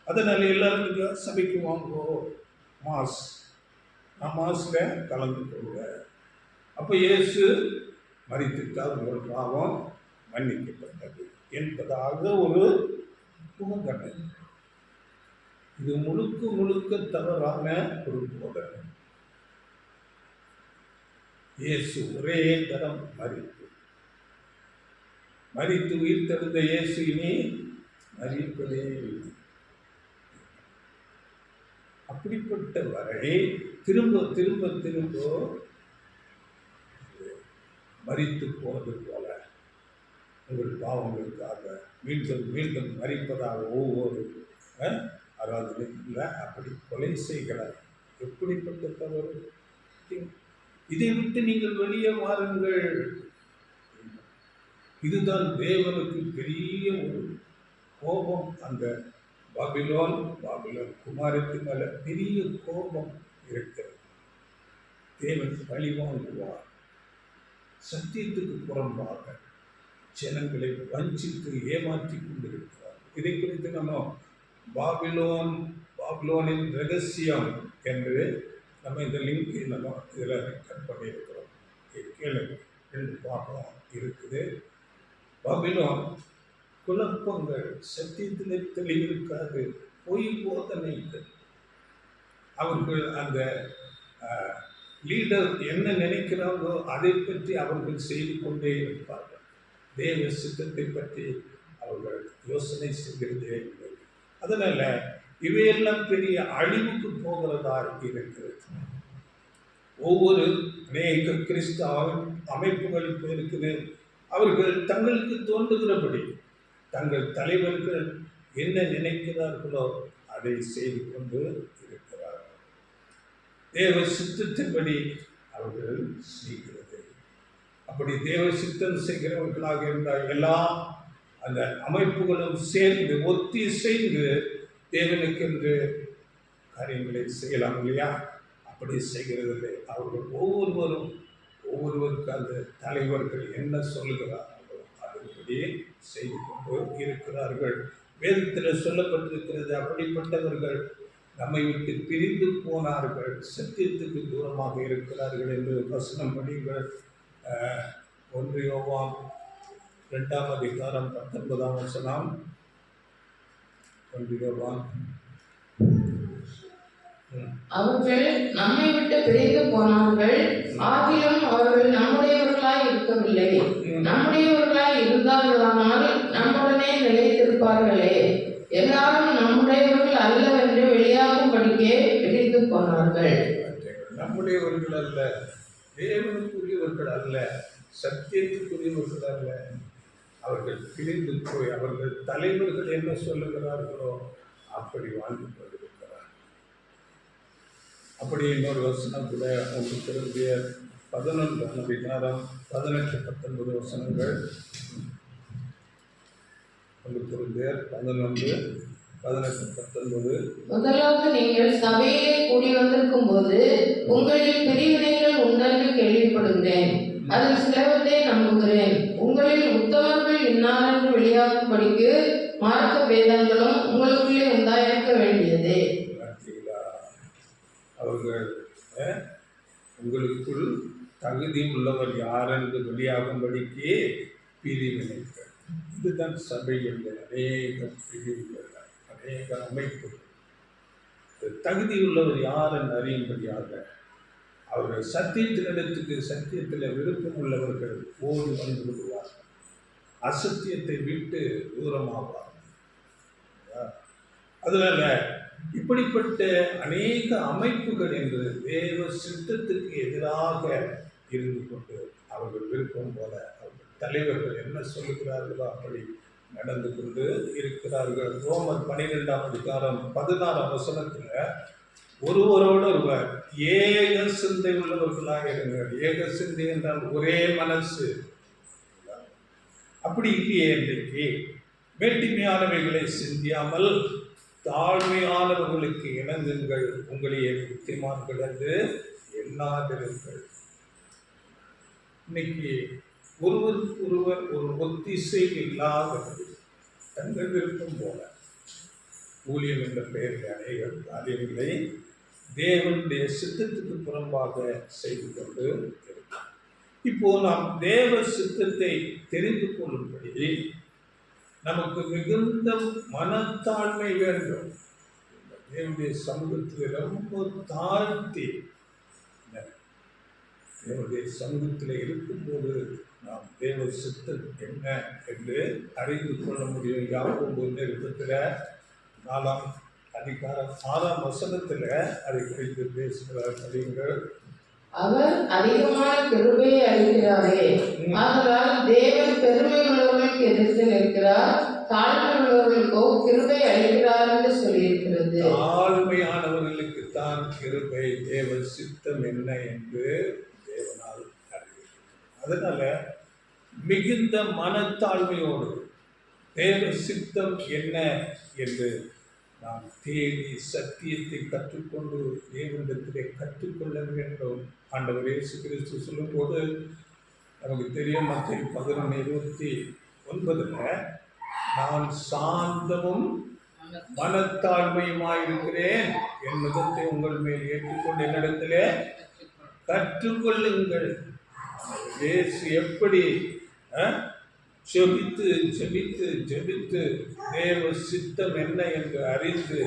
அதனால் எல்லாரும் சபைக்கு வாங்கோ, மாஸ், நான் மாஸில் கலந்து கொள்வேன். அப்போ இயேசு மரித்துட்டால் உங்கள் பாவம் மன்னிக்கப்பட்டது என்பதாக ஒரு புகழ்கதை. இது முழுக்க முழுக்க தவறான ஒரு போதனை. இயேசு ஒரே தரம் மரித்து உயிர்த்தெழுந்த இயேசு இனி மரிப்பதே இல்லை. அப்படிப்பட்ட வரை திரும்ப திரும்ப திரும்ப மரித்து போனது போல உங்கள் பாவங்களுக்காக மீண்டும் மீண்டும் மரிப்பதாக ஒவ்வொரு ஆராதனை இல்லை, அப்படி கொலை செய்கிறார். எப்படிப்பட்ட தவறு! இதை விட்டு நீங்கள் வெளியே வாருங்கள். இதுதான் தேவனுக்கு பெரிய ஒரு கோபம். அந்த பாபிலோன் குமாரத்து மேல பெரிய கோபம் இருக்கிறது. தேவன் பழி வாங்குவார். சத்தியத்துக்கு புறம்பாக ஜனங்களை வஞ்சித்து ஏமாற்றி கொண்டிருக்கிறார். இதை குறித்து நம்ம பாபிலோனின் ரகசியம் என்று நம்ம இந்த லிங்க் நம்ம இதில் ரெக்கார்ட் பண்ணியிருக்கிறோம். கேளுங்க, 2 பாகம் இருக்குது. பாபிலோன் குழப்பங்கள், சத்தியத்தில் தெளிவிருக்காது, பொய் போதனைகள். அவர்கள் அந்த லீடர் என்ன நினைக்கிறார்களோ அதை பற்றி அவர்கள் செய்து கொண்டே இருப்பார்கள். தேவ சித்தத்தை பற்றி அவர்கள் யோசனை செய்கிறதே இல்லை. அதனால இவையெல்லாம் பெரிய அழிவுக்கு போகிறதா இருக்கிறது. ஒவ்வொரு அநேக கிறிஸ்தவ அமைப்புகள் இப்போ இருக்குது. அவர்கள் தங்களுக்கு தோன்றுகிறபடி தங்கள் தலைவர்கள் என்ன நினைக்கிறார்களோ அதை செய்து கொண்டு இருக்கிறார்கள். தேவ சித்தத்தின்படி அவர்கள் செய்கிறது. அப்படி தேவ சித்தம் செய்கிறவர்களாக இருந்தால் எல்லா அந்த அமைப்புகளும் சேர்ந்து ஒத்திசைந்து தேவனுக்கென்று காரியங்களை செய்யலாம் இல்லையா? அப்படி செய்கிறதில்லை. அவர்கள் ஒவ்வொருவருக்கு அந்த தலைவர்கள் என்ன சொல்லுகிறார்களோ அதன்படி செய்து கொண்டு இருக்கிறார்கள். வேதத்தில் சொல்லப்பட்டிருக்கிறது, அப்படிப்பட்டவர்கள் நம்மை விட்டு பிரிந்து போனார்கள், சத்தியத்துக்கு தூரமாக இருக்கிறார்கள் என்று வசனம் படிங்கள். 1 யோவான் 2ஆம் அதிகாரம் 19ஆம் வசனம். 1 யோவான். அவர்கள் நம்மை விட்டு பிரிந்து போனார்கள், ஆகிலும் அவர்கள் நம்முடையவர்களாய் இருக்கவில்லை. நம்முடையவர்களாய் இருந்தார்களானால் நம்முடன் உடனே நிலைத்திருப்பார்களே. எல்லாரும் நம்முடையவர்கள் அல்லவென்று வெளியாகும்படிக்கே பிரிந்து போனார்கள். நம்முடையவர்கள் அல்ல, தேவனுக்குரியவர்கள் அல்ல, சத்தியத்துக்குரியவர்கள் அல்ல. அவர்கள் பிரிந்து போய் அவர்கள் தலைவர்கள் என்ன சொல்லுகிறார்களோ அப்படி வாழ்ந்து கொண்டிருக்கிறார். அப்படி இன்னொரு வசனம் கூட உங்களுக்கு திரும்பிய 11ஆம் அதிகாரம் 18-19 வசனங்கள். உங்களுக்கு திரும்பிய 11:18-19. முதலாவது, நீங்கள் சபையிலே கூடி வந்திருக்கும் போது உங்களில் பிரிவினைகள் உண்டென்று கேள்விப்படுகிறேன். அதில் சிலவற்றை நம்புகிறேன். உங்களில் உத்தமர்கள் இன்னாரென்று வெளியாகும்படிக்கு மார்க்க பேதங்களும் உங்களுக்குள்ளே உண்டாயிருக்க வேண்டியதே. அவர்கள் உங்களுக்குள் தகுதி உள்ளவர் யார் என்று வெளியாகும்படிக்கு பிரிவினைகள். இதுதான் சபை என்ற அநேக பிரிவுகள், அநேக அமைப்புகள். தகுதியுள்ளவர் யார் என்று அறியும்படியாக அவர்கள் சத்தியத்தினிடத்துக்கு சத்தியத்தில் விருப்பம் உள்ளவர்கள் ஓடி வந்து விடுவார்கள், அசத்தியத்தை விட்டு தூரமாவார்கள். அதனால இப்படிப்பட்ட அநேக அமைப்புகள் என்று தேவ சித்தத்துக்கு எதிராக இருந்து கொண்டு அவர்கள் விருப்பம் போல அவர்கள் தலைவர்கள் என்ன சொல்லுகிறார்களோ அப்படி நடந்து கொண்டு இருக்கிறார்கள். ரோமர் 12ஆம் அதிகாரம் 16ஆம் வசனத்தில் ஒருவரோடு ஒருவர் ஏக சிந்தை உள்ளவர்களாக இருங்கள். ஏக சிந்தை என்றால் ஒரே மனசு. அப்படி இல்லையே, இன்றைக்கு மேட்டிமையானவைகளை சிந்தியாமல் தாழ்மையானவர்களுக்கு இணங்குங்கள், உங்களையே புத்திமான்கள் என்று எண்ணாதிருங்கள். இன்னைக்கு ஒருவருக்கு ஒருவர் ஒரு ஒத்திசைவு இல்லாதது, தங்கள் விருப்பம் போல ஊழியம் என்ற பெயரில் அநேக காரியங்களை தேவனுடைய சித்தத்துக்கு புறம்பாக செய்து கொண்டு இருக்கிறோம். இப்போ நாம் தேவ சித்தத்தை தெரிந்து கொள்ளும்படி நமக்கு மிகுந்த மனத்தாழ்மை வேண்டும். தேவனுடைய சமூகத்தில் ரொம்ப தாழ்த்தி தேவனுடைய சமூகத்தில் இருக்கும்போது நாம் தேவ சித்தம் என்ன என்று அறிந்து கொள்ள முடியும். யாக்கோபு நிருபத்தில் 4ஆம் அதிகாரம் 6ஆம் வசனத்தில் அதை குறித்து பேசுகிறார். அறியுங்கள். அவர் அதிகமான கிருபையை அளிக்கிறாரே, ஆதலால் தேவன் பெருமை உள்ளவர்களுக்கு எதிர்த்து நிற்கிறார், தாழ்மை உள்ளவர்களுக்கோ கிருபை அளிக்கிறார் என்று சொல்லியிருக்கிறது. தாழ்மையானவர்களுக்கு தான் கிருபை. தேவ சித்தம் என்ன என்று தேவனால் அறிவிக்கிறார். அதனால மிகுந்த மனத்தாழ்மையோடு தேவ சித்தம் என்ன என்று நாம் தேடி சத்தியத்தை கற்றுக்கொண்டு தேவனிடத்திலே கற்றுக்கொள்ள வேண்டும். ஆண்டவர் இயேசு கிறிஸ்து சொல்லும்போது நமக்கு தெரியும், மத்தேயு 11:29 நான் சாந்தமும் மனத்தாழ்மையுமாயிருக்கிறேன், என் முகத்தை உங்கள் மேல் ஏற்றுக்கொண்டு என்னிடத்திலே கற்றுக்கொள்ளுங்கள். இயேசு எப்படி ஜெபித்து ஜெபித்து ஜெபித்து தேவ சித்தம் என்ன என்று அறிந்து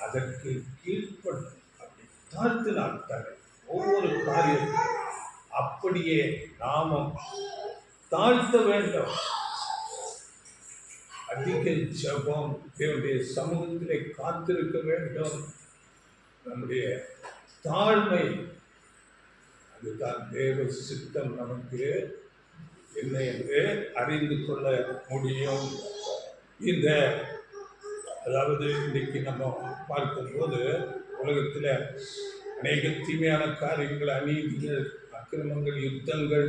அதற்கு கீழ்ப்பட்டு அப்படி தாழ்த்தினார் தன்னை. ஒவ்வொரு காரியத்தையும் அப்படியே நாமும் தாழ்த்த வேண்டும். அதிக ஜெபம், தேவனுடைய சமூகத்திலே காத்திருக்க வேண்டும். நம்முடைய தாழ்மை, அதுதான் தேவ சித்தம் நமக்கு என்ன என்று அறிந்து கொள்ள முடியும். அதாவது இன்றைக்கு நம்ம பார்க்கும்போது உலகத்தில் அநேக தீமையான காரியங்கள், அநீதிகள், அக்கிரமங்கள், யுத்தங்கள்,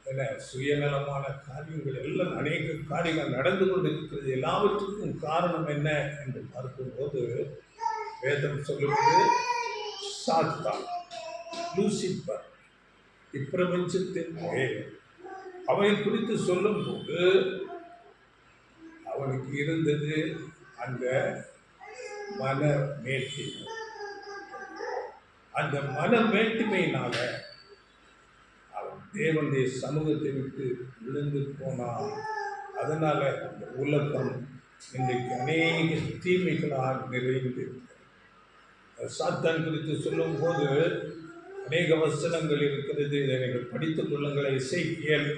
என சுயநலமான காரியங்கள் எல்லாம் அநேக காரியங்கள் நடந்து கொண்டிருக்கிறது. எல்லாவற்றுக்கும் காரணம் என்ன என்று பார்க்கும்போது வேதம் சொல்லுவது சாத்தான், லூசிபர், இப்பிரபஞ்சத்தின் அவனை குறித்து சொல்லும்போது அவனுக்கு இருந்தது அந்த மன மேட்டிமை. அந்த மன மேட்டிமையினால அவன் தேவனுடைய சமூகத்தை விட்டு விழுந்து போனான். அதனால அந்த உலகம் இன்றைக்கு அநேக தீமைகளால் நிறைந்து. சாத்தான் குறித்து சொல்லும்போது அநேக வசனங்கள் இருக்கிறது, இதை நீங்கள் படித்துக் கொள்ளுங்கள். எசேக்கியேல்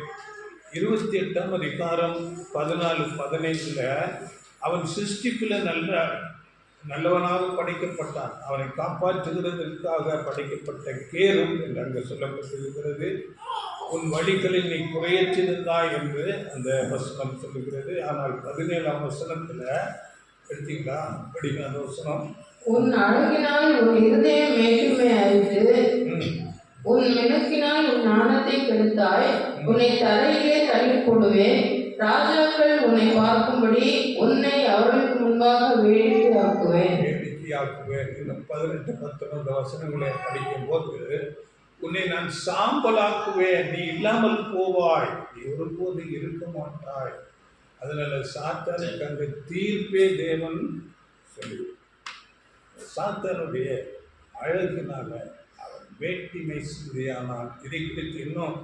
28ஆம் அதிகாரம் 14-15 அவன் சிருஷ்டிப்பில் நல்லவனாக படைக்கப்பட்டான். அவனை காப்பாற்றுகிறதற்காக படைக்கப்பட்ட கேரும் என்று அங்கே சொல்லப்பட்டிருக்கிறது. உன் வழிகளில் நீ குறையற்றிருந்தாய் என்று அந்த வசனம் சொல்லுகிறது. ஆனால் 17ஆம் வசனத்தில் எடுத்தீங்களா? படிங்க அந்த வசனம். உன் அழகினால் உன் இருதயம் மேன்மையாயிற்று, உன் மினுக்கினால் உன் ஞானத்தை கெடுத்தாய், உன்னை தரையிலே தள்ளி போடுவேன், ராஜாக்கள் உன்னை பார்க்கும்படி உன்னை அவர்களுக்கு முன்பாக வேடிக்கையாக்குவேன். இன்னும் 18-19 வசனங்களை படிக்கும் போது, உன்னை நான் சாம்பலாக்குவேன், நீ இல்லாமல் போவாய், நீ ஒருபோது இருக்க மாட்டாய். அதனால சாத்தானுக்கு அந்த தீர்ப்பே தேவன் சொல்லி, சாத்தானுடைய அழகினால அவன் வேட்டிமை சிந்தியானான். இதை குறித்து இன்னும்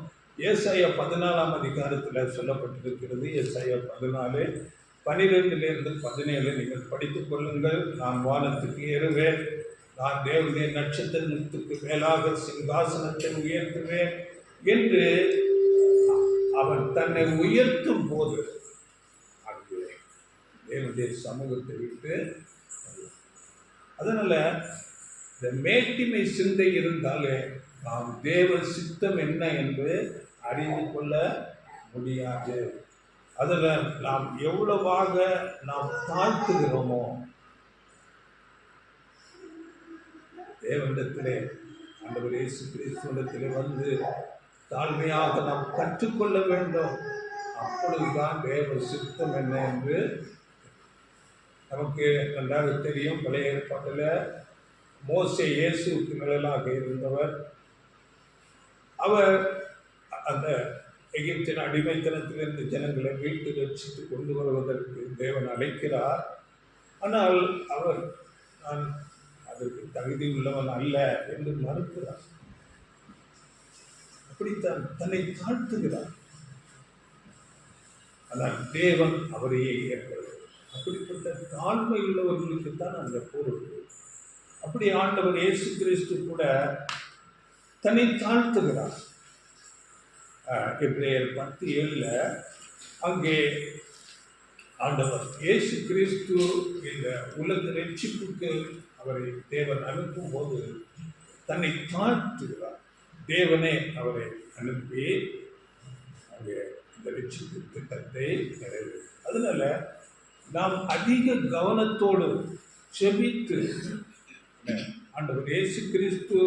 ஏசாயா 14ஆம் அதிகாரத்தில் சொல்லப்பட்டிருக்கிறது. ஏசாயா 14:12-17 நீங்கள் படித்துக் கொள்ளுங்கள். நான் வானத்துக்கு ஏறுவேன், நான் தேவனுடைய நட்சத்திரத்துக்கு மேலாக சிங்காசனத்தை உயர்த்துவேன் என்று அவன் தன்னை உயர்த்தும் போது அங்கு தேவனுடைய சமூகத்தை விட்டு, அதனால இந்த மேட்டிமை சிந்தை இருந்தாலே நாம் தேவ சித்தம் என்ன என்று அறிந்து கொள்ள முடியாது. அதில் நாம் எவ்வளவாக நாம் தாழ்த்துகிறோமோ, தேவனிடத்திலே ஆண்டவர் இயேசு கிறிஸ்துவிடத்திலே வந்து தாழ்மையாக நாம் கற்றுக்கொள்ள வேண்டும். அப்பொழுதுதான் தேவ சித்தம் என்ன என்று நமக்கு நன்றாக தெரியும். பழைய ஏற்பாட்டில் மோசே இயேசுவுக்கு நிழலாக இருந்தவர். அவர் அந்த எகிப்தின் அடிமைத்தனத்திலிருந்து ஜனங்களை மீட்டு ரட்சித்து கொண்டு வருவதற்கு தேவன் அழைக்கிறார். ஆனால் அவர் நான் அதற்கு தகுதி உள்ளவன் அல்ல என்று மறுக்கிறார். அப்படித்தான் தன்னை தாழ்த்துகிறார். ஆனால் தேவன் அவரையே ஏற்கிறார். அப்படிப்பட்ட தாழ்மை உள்ளவர்களுக்கு தான் அந்த பொருள். அப்படி ஆண்டவர் இயேசு கிறிஸ்து கூட தன்னை தாழ்த்துகிறார். எபிரேயர் 10:7 அங்கே ஆண்டவர் இயேசு கிறிஸ்து இந்த உலக ரட்சிப்புக்கு அவரை தேவன் அனுப்பும் போது தன்னை தாழ்த்துகிறார். தேவனே அவரை அனுப்பி அங்கே இந்த ரட்சிப்பு திட்டத்தை நிறைவேறு. அதனால நாம் அதிக கவனத்தோடு செபித்து, ஆண்டவர் இயேசு கிறிஸ்து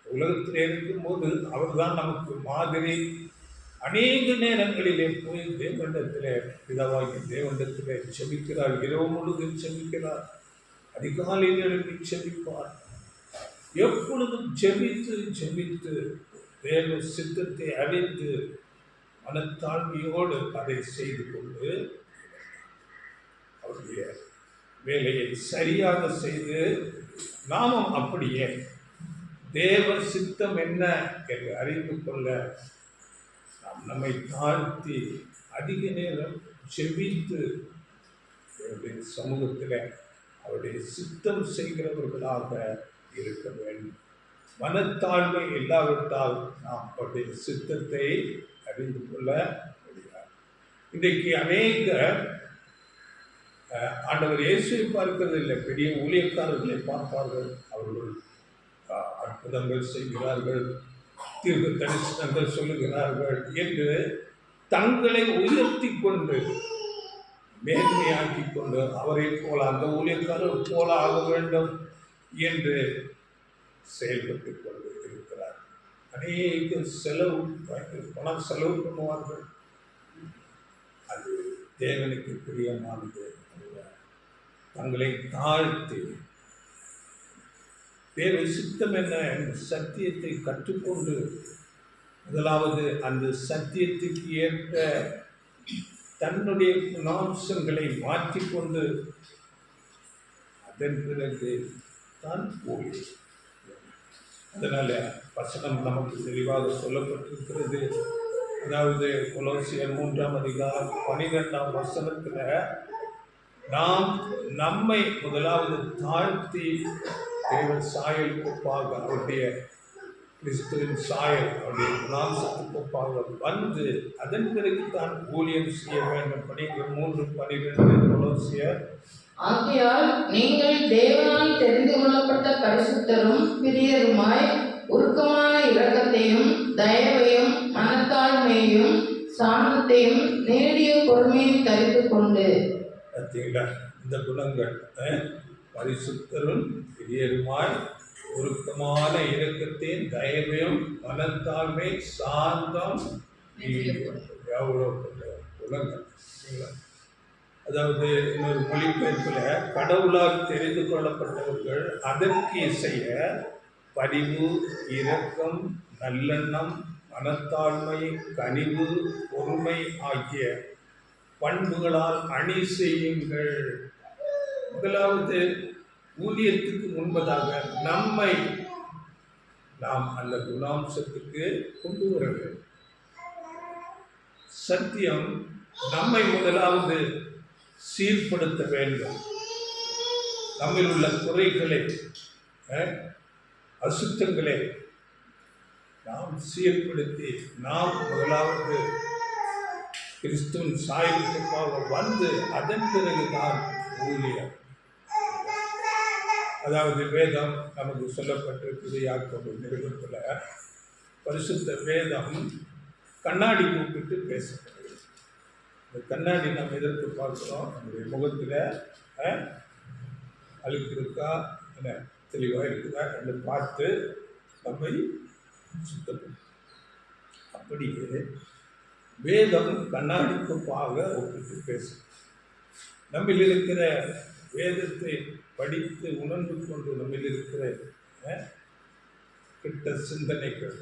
உலகத்தில் இருக்கும்போது அவர்தான் நமக்கு மாதிரி. அநேக நேரங்களிலே போய் தேவனிடத்திலே பிதாவாகி தேவனிடத்திலே செபிக்கிறார். இரவு முழுதும் செபிக்கிறார், அதிகாலையில் எழுப்பி செபிப்பார். எப்பொழுதும் செபித்து செபித்து தேவ சித்தத்தை அறிந்து மனத்தாழ்மையோடு அதை செய்து கொண்டு அவருடைய வேலையை சரியாக செய்து, நாமும் அப்படியே தேவ சித்தம் என்ன என்று அறிந்து கொள்ள நாம் நம்மை தாழ்த்தி அதிக நேரம் செபித்து அவருடைய சமூகத்தில் அவருடைய சித்தம் செய்கிறவர்களாக இருக்க வேண்டும். மனத்தாழ்மை இல்லாவிட்டால் நாம் அவருடைய சித்தத்தை அறிந்து கொள்ள முடியாது. இன்றைக்கு அநேக ஆண்டவர் இயேசுவை பார்க்கிறது இல்லை, பெரிய ஊழியக்காரர்களை பார்ப்பார்கள். அவர்கள் அற்புதங்கள் செய்கிறார்கள், தீர்க்க தரிசனங்கள் சொல்லுகிறார்கள் என்று தங்களை உயர்த்தி கொண்டு மேன்மையாக்கி கொண்டு அவரை போல அந்த ஊழியக்காரர் போல ஆக வேண்டும் என்று செயல்பட்டு கொண்டு இருக்கிறார். அநேக செலவு பணம் செலவு பண்ணுவார்கள். அது தேவனுக்கு பிரியமானது. தங்களை தாழ்த்தி தேவ சித்தம் என்ன சத்தியத்தை கற்றுக்கொண்டு, முதலாவது அந்த சத்தியத்துக்கு ஏற்ப தன்னுடைய குணாம்சங்களை மாற்றிக்கொண்டு அதன் பிறகு தான் போய், அதனால வசனம் நமக்கு தெளிவாக சொல்லப்பட்டிருக்கிறது. அதாவது கொலோசியர் 3ஆம் அதிகாரம் 12ஆம் வசனத்தில் நாம் நம்மை முதலாவது தாழ்த்தி தேவ சாயல் ஒப்பாக அவருடைய கிறிஸ்துவின் சாயல் அவருடைய குணாம்சத்துக்கு ஒப்பாக வந்து அதன் பிறகு தான் ஊழியம் செய்ய வேண்டும். படிக்கிற 3:12 கொலோசியர். ஆகையால் நீங்கள் தேவனால் தெரிந்து கொள்ளப்பட்ட பரிசுத்தரும் பிரியருமாய் உருக்கமான இரக்கத்தையும் தயவையும் மனத்தாழ்மையையும் சாந்தத்தையும் நேடிய பொறுமையும் தரித்து கொண்டு. பார்த்தீங்களா இந்த குணங்கள்? பரிசுத்தரும் பிரியருமாய் உருக்கமான இரக்கத்தையும் தயவையும் மனத்தாழ்மை சாந்தம் எவ்வளோ குணங்கள். அதாவது இன்னொரு மொழிபெயர்ப்பில் கடவுளால் தெரிந்து கொள்ளப்பட்டவர்கள் அதற்கு இசைய பரிவு, இரக்கம், நல்லெண்ணம், மனத்தாழ்மை, கனிவு, பொறுமை ஆகிய பண்புகளால் அணி செய்யுங்கள். முதலாவது ஊழியத்துக்கு முன்பதாக நம்மை நாம் அந்த குணாம்சத்துக்கு கொண்டு வர வேண்டும். சத்தியம் நம்மை முதலாவது சீர்படுத்த வேண்டும். நம்மில் உள்ள குறைகளை, அசுத்தங்களை நாம் சீர்படுத்தி நாம் முதலாவது கிறிஸ்துவின் சாயலுக்காக வந்து அதன் பிறகுதான் ஊழியம். அதாவது வேதம் நமக்கு சொல்லப்பட்டிருக்குது. யாக்கோபு நிருபத்தில் பரிசுத்த வேதம் கண்ணாடி கூப்பிட்டு பேசப்படுது. இந்த கண்ணாடி நம்ம எதற்கு பார்க்கிறோம்? நம்முடைய முகத்தில் அழுக்கு இருக்கா, என்ன தெளிவாக இருக்குதா என்று பார்த்து நம்மை சுத்தப்படும். அப்படியே வேதம் கண்ணாடிக்குப்பாக ஒப்பிட்டு பேசும். நம்மில் இருக்கிற வேதத்தை படித்து உணர்ந்து கொண்டு நம்மில் இருக்கிற கிட்ட சிந்தனைகள்,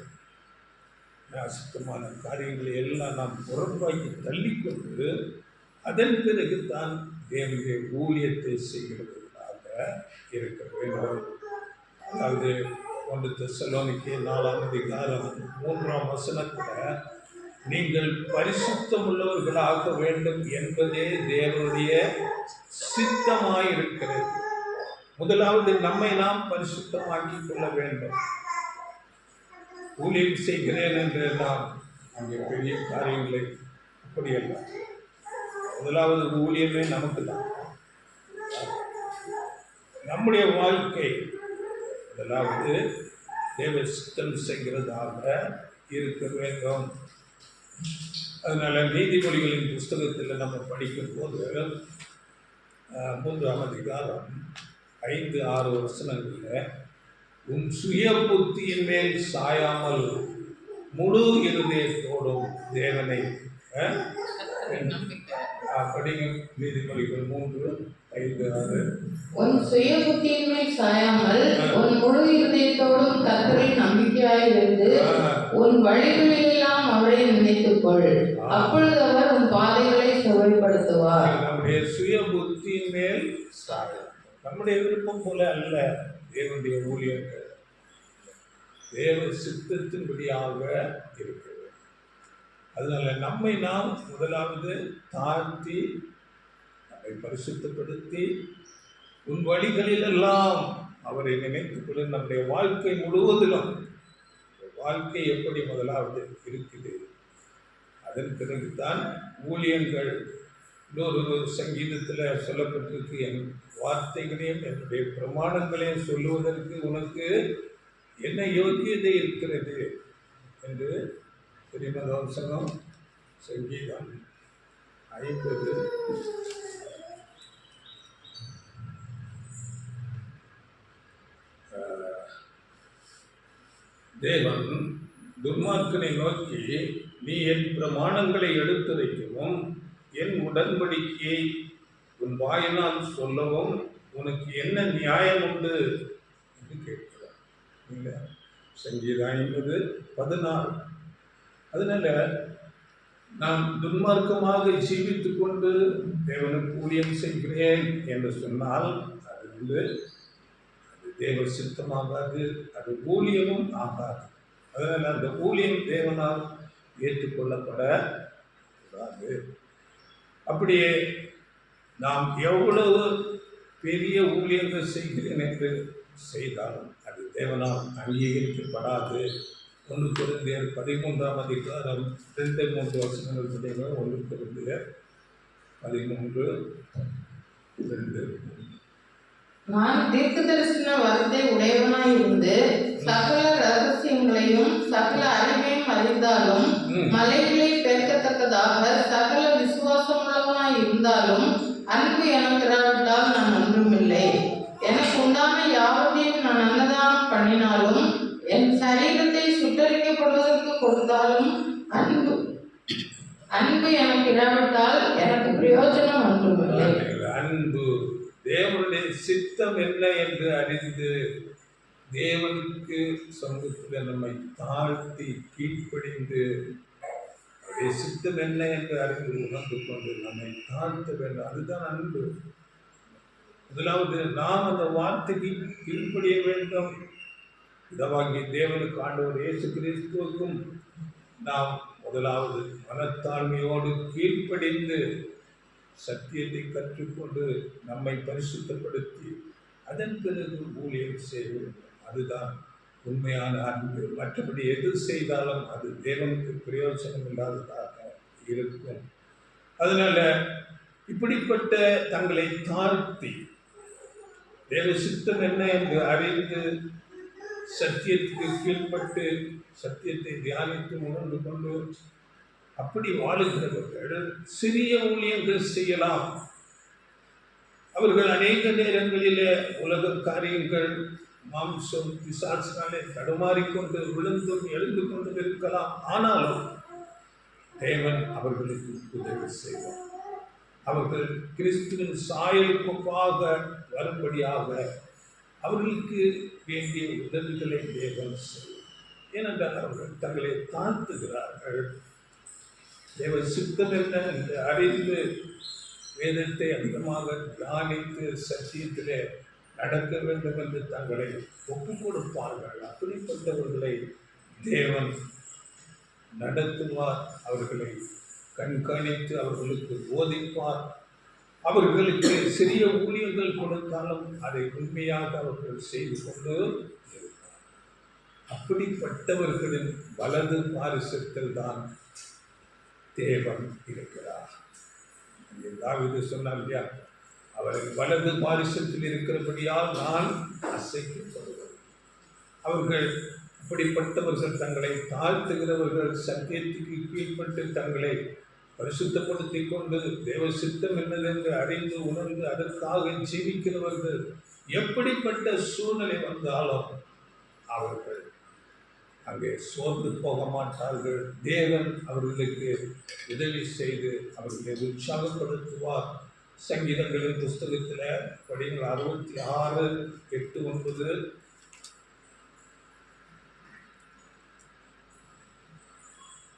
அசுத்தமான காரியங்களை எல்லாம் நாம் புறம்பாக்கி தள்ளிக்கொண்டு அதன் பிறகு தான் தேவனுடைய ஊழியத்தை செய்கிறவர்களாக இருக்க வேண்டும். அதாவது 1 தெசலோனிக்கேயர் 4:3 நீங்கள் பரிசுத்தம் உள்ளவர்களாக வேண்டும் என்பதே தேவனுடைய சித்தமாயிருக்கிறது. முதலாவது நம்மை நாம் பரிசுத்தமாக்கி கொள்ள வேண்டும். ஊழியம் செய்கிறேன் என்று நாம் அங்கே பெரிய காரியங்களை அப்படியல்ல. முதலாவது ஊழியமே நமக்கு தான். நம்முடைய வாழ்க்கை முதலாவது தேவ சித்தம் செய்கிறதாக இருக்க வேண்டும். அதனால நீதிமொழிகளின் புஸ்தகத்தில் நம்ம படிக்கும் போது 3ஆம் அதிகாரம் 5-6 வசனங்களில் உன் சுய புத்தியின் மேல் சாயாமல் முழு இருதயத்தோடும் தேவனை படிக்கும். நீதிமொழிகள் 3:5-6. உன் சுய புத்தியின் மேல் சாயாமல் உன் முழு இருதயத்தோடும் கர்த்தரில் நம்பிக்கையாயிருந்து உன் வழிகளிலெல்லாம் அவரை நினைத்துக்கொள். அப்பொழுது அவர் உன் பாதைகளை சுவைப்படுத்துவார். நம்முடைய சுய புத்தியின் மேல் சாயம், நம்முடைய விருப்பம் போல அல்ல. தேவனுடைய ஊழியர்கள் தேவ சித்தத்தின்படியாக இருக்கிறது. அதனால நம்மை நாம் முதலாவது தாழ்த்தி நம்மை பரிசுத்தப்படுத்தி உன் வழிகளிலெல்லாம் அவரை நினைத்துக்கொள்ள. நம்முடைய வாழ்க்கை முழுவதிலும் வாழ்க்கை எப்படி முதலாவது இருக்குது, அதன் பிறகுதான் ஊழியங்கள். இன்னொரு சங்கீதத்தில் சொல்லப்பட்டிருக்கு, என் வார்த்தைகளையும் என்னுடைய பிரமாணங்களையும் சொல்லுவதற்கு உனக்கு என்ன யோகியதை இருக்கிறது என்று தெரியுமா? சங்கீதம் 50 தேவன் துன்மார்க்கனை நோக்கி, நீ என் பிரமாணங்களை எடுத்துரைக்கவும் என் உடன்படிக்கையை உன் வாயினால் சொல்லவும் உனக்கு என்ன நியாயம் உண்டு என்று கேட்கிறார். இல்லை, சங்கீதம் 50:16. அதனால நான் துன்மார்க்கமாக ஜீவித்து கொண்டு தேவனுக்கு ஊழியம் செய்கிறேன் என்று சொன்னால் அது தேவ சித்தமாகாது, அது ஊழியமும் ஆகாது. அதனால் அந்த ஊழியம் தேவனால் ஏற்றுக்கொள்ளப்படாது. அப்படியே நாம் எவ்வளவு பெரிய ஊழியங்கள் செய்கிறேன் என்று செய்தாலும் அது தேவனால் அங்கீகரிக்கப்படாது. 1 கொரிந்தியர் 13ஆம் அதிகாரம் 2-3 வசனங்கள் படிங்க. 1 கொரிந்தியர் 13:2. நான் தீர்க்கதரிசன வரத்தை உடையவனாய் இருந்து சகல ரகசியங்களையும் சகல அறிவையும் அறிந்தாலும் மலைகளை பெருக்கத்தக்கதாக சகல விசுவாசம் உள்ளவனாய் இருந்தாலும் அன்பு எனக்கு இராவிட்டால் நான் ஒன்றுமில்லை. எனக்கு உண்டான யாவற்றையும் நான் அன்னதானம் பண்ணினாலும் என் சரீரத்தை சுட்டரிக்கப்படுவதற்கு கொடுத்தாலும் அன்பு எனக்கு இராவிட்டால் எனக்கு பிரயோஜனம் ஒன்றுமில்லை. அன்பு தேவனுடைய சித்தம் என்ன என்று அறிந்து தேவனுக்கு சமூகத்தில் நம்மை தாழ்த்தி கீழ்ப்படிந்து அவருடைய சித்தம் என்ன என்று அறிந்து உணர்ந்து கொண்டு நம்மை தாழ்த்த வேண்டும். அதுதான் அன்பு. முதலாவது நாம் அந்த வார்த்தைக்கு கீழ்ப்படிய வேண்டும். இதவாகி தேவனுக்கு ஆண்டவர் இயேசு கிறிஸ்துவுக்கும் நாம் முதலாவது மனத்தாழ்மையோடு கீழ்ப்படிந்து சத்தியத்தை கற்றுக்கொண்டு நம்மை பரிசுத்தப்படுத்தி அதன் பிறகு ஊழியம் செய்வோம். அதுதான் உண்மையான அன்பு. மற்றபடி எது செய்தாலும் அது தேவனுக்கு பிரயோஜனம் இல்லாததாக இருக்கும். அதனால இப்படிப்பட்ட தங்களை தாழ்த்தி தேவ சித்தம் என்ன என்று அறிந்து சத்தியத்துக்கு கீழ்ப்பட்டு சத்தியத்தை தியானித்து உணர்ந்து கொண்டு அப்படி வாழுகிறவர்கள் சிறிய ஊழியங்கள் செய்யலாம். அவர்கள் அநேக நேரங்களிலே உலக காரியங்கள் மாம்சம் பிசாசினாலே தடுமாறிக்கொண்டு விழுந்தும் எழுந்து கொண்டு இருக்கலாம். ஆனாலும் தேவன் அவர்களுக்கு உதவி செய்வார். அவர்கள் கிறிஸ்துவின் சாயலுக்காக வரும்படியாக அவர்களுக்கு வேண்டிய உதவிகளை தேவன் செய்வார். ஏனென்றால் அவர்கள் தங்களை தாழ்த்துகிறார்கள். தேவ சித்தம் என்ன என்று அறிந்து வேதத்தை அதிகமாக தியானித்து சத்தியத்திலே நடக்க வேண்டும் என்று தங்களை ஒப்புக் கொடுப்பார்கள். அப்படிப்பட்டவர்களை தேவன் நடத்துவார். அவர்களை கண்காணித்து அவர்களுக்கு போதிப்பார். அவர்களுக்கு சிறிய ஊழியங்கள் கொடுத்தாலும் அதை உண்மையாக அவர்கள் செய்து கொண்டு இருப்பார். அப்படிப்பட்டவர்களின் வலது பாரிசத்தில் தான் தேவன் இருக்கிறார். தாவீது சொன்னார் இல்லையா, அவர்கள் வலது பாரிசத்தில் இருக்கிறபடியால் நான் அசைக்கப்படுவேன். அவர்கள் அப்படிப்பட்டவர்கள் தங்களை தாழ்த்துகிறவர்கள், சத்தியத்துக்கு கீழ்ப்பட்டு தங்களை பரிசுத்தப்படுத்தி கொண்டு தேவ சித்தம் என்னதென்று அறிந்து உணர்ந்து அதற்காக ஜீவிக்கிறவர்கள் எப்படிப்பட்ட சூழ்நிலை வந்தாலும் அவர்கள் அங்கே சோர்ந்து போக மாட்டார்கள். தேவன் அவர்களுக்கு உதவி செய்து அவர்களை உற்சாகப்படுத்துவார். சங்கீதங்களின் புஸ்தகத்தில் படிங்கள் 66:8-9.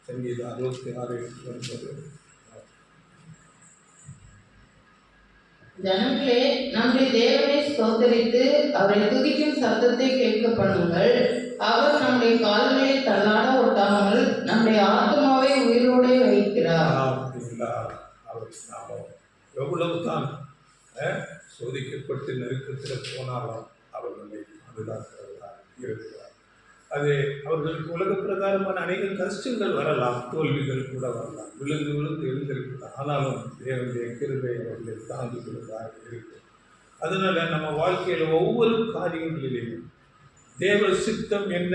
சங்கீதம் 66:8-9. ஜனங்களே, நம்முடைய தேவனை ஸ்தோத்தரித்து அவரை துதிக்கும் சத்தத்தை கேட்க பண்ணுங்கள். அவர் நம்முடைய கால்களை தள்ளாட ஒட்டாமல் நம்முடைய ஆத்மாவை உயிரோடு வைக்கிறார். அவர் நாமம் எவ்வளவுதான் சோதிக்கப்பட்டு நெருக்கத்தில் போனாலும் அவர்களை பாதுகாக்கிறவர்களாக இருக்கிறார். அது அவர்களுக்கு உலக பிரகாரமான அநேக கஷ்டங்கள் வரலாம், தோல்விகள் கூட வரலாம், விழுந்து எழுந்திருக்கலாம். ஆனாலும் தேவனுடைய கிருபை அவர்களை தாங்கி கொள்வதாக இருக்கும். அதனால நம்ம வாழ்க்கையில் ஒவ்வொரு காரியங்களிலேயும் தேவ சித்தம் என்ன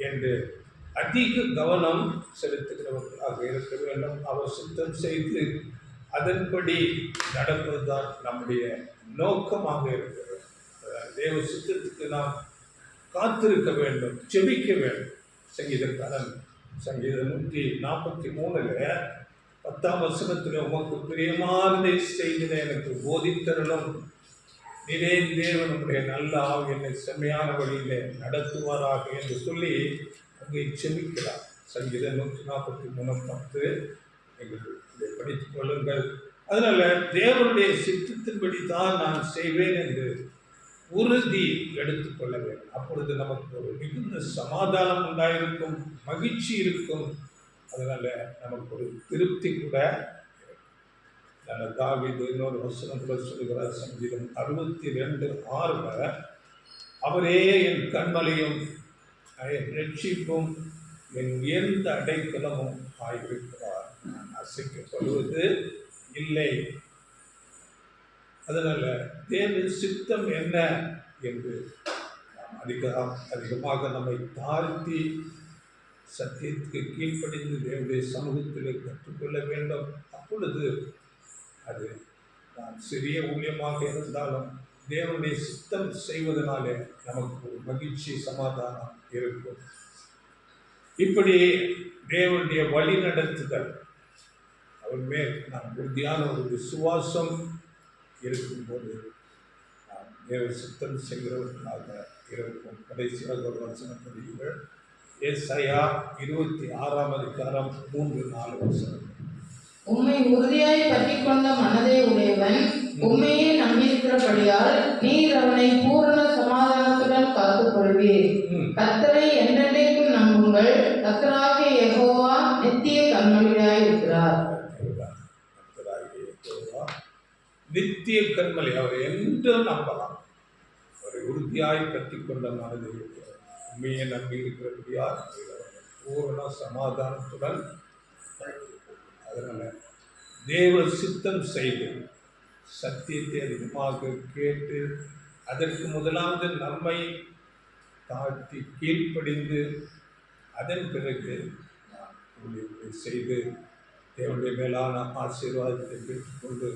என்று அதிக கவனம் செலுத்துகிறவர்களாக இருக்க வேண்டும். அவர் சித்தம் செய்து அதன்படி நடப்பதுதான் நம்முடைய நோக்கமாக இருக்கிறது. தேவ சித்தத்துக்கு நாம் காத்திருக்க வேண்டும், ஜெபிக்க வேண்டும். சங்கீதக்காரன் சங்கீதம் 143 10ஆம் வசனத்தில் உமக்கு பிரியமானதை செய்திட எனக்கு போதித்தருளும், நீரே தேவன் நம்முடைய நல்ல ஆவி என்னை செம்மையான வழியிலே நடத்துவாராக என்று சொல்லி அங்கே செபிக்கிறார். சங்கீதம் 143:10 நீங்கள் இதை படித்துக் கொள்ளுங்கள். அதனால தேவனுடைய சித்தத்தின்படி தான் நான் செய்வேன் என்று உறுதி எடுத்துக்கொள்ள வேண்டும். அப்பொழுது நமக்கு ஒரு மிகுந்த சமாதானம் உண்டாயிருக்கும், மகிழ்ச்சி இருக்கும். அதனால நமக்கு ஒரு திருப்தி கூட. தாவீது இன்னொரு வசனம் கூட சொல்கிறார். சங்கீதம் 62:6 அவரே என் கண்மலையும் என் ரட்சிப்பும் என் உயர்ந்த அடைக்கலமும் ஆயிருக்கிறார். நான் அசைக்கப்படுவது இல்லை. அதனால தேவன் சித்தம் என்ன என்று அதிகமாக நம்மை தாழ்த்தி சத்தியத்துக்கு கீழ்ப்படிந்து தேவனுடைய சமூகத்தில் கற்றுக்கொள்ள வேண்டும். அப்பொழுது அது நான் சிறிய ஊழியமாக இருந்தாலும் தேவனுடைய சித்தம் செய்வதனாலே நமக்கு ஒரு மகிழ்ச்சி சமாதானம் இருக்கும். இப்படி தேவனுடைய வழி நடத்துதல் அவர் மேல் நாம் உறுதியான ஒரு விசுவாசம் இருக்கும்போது நாம் தேவ சித்தம் செய்கிறவர்களாக இருக்கும். கடைசியாக ஒரு வசனம் படியுங்கள். ஏசாயா 26:3-4 உம்மை உறுதியாய் பற்றிக் கொண்ட மனதை உடையவன் உம்மையே நம்பியிருக்கிறபடியால் நீர் அவனை பூரண சமாதானத்துடன் காத்துக்கொள்வீர். கர்த்தரை என்றென்றைக்கும் நம்புங்கள். கர்த்தராகிய யெகோவா நித்திய கண்மலையாய் இருக்கிறார். நித்திய கண்மலை, அவர் என்றும் நம்பலாம். அவரை உறுதியாய் பற்றிக் கொண்ட மனதை உண்மையை நம்பி இருக்கிறபடியால் பூரண சமாதானத்துடன். அதனால தேவ சித்தம் செய்து சத்தியத்தை அதிகமாக கேட்டு அதற்கு முதலாவது நம்மை தாழ்த்தி கீழ்ப்படிந்து அதன் பிறகு நாம் ஊழியத்தை செய்து தேவனுடைய மேலான ஆசீர்வாதத்தை பெற்றுக்கொண்டு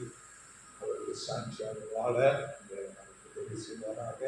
அவருக்கு சாட்சியாக வாழ நமக்கு உதவி செய்வாராக.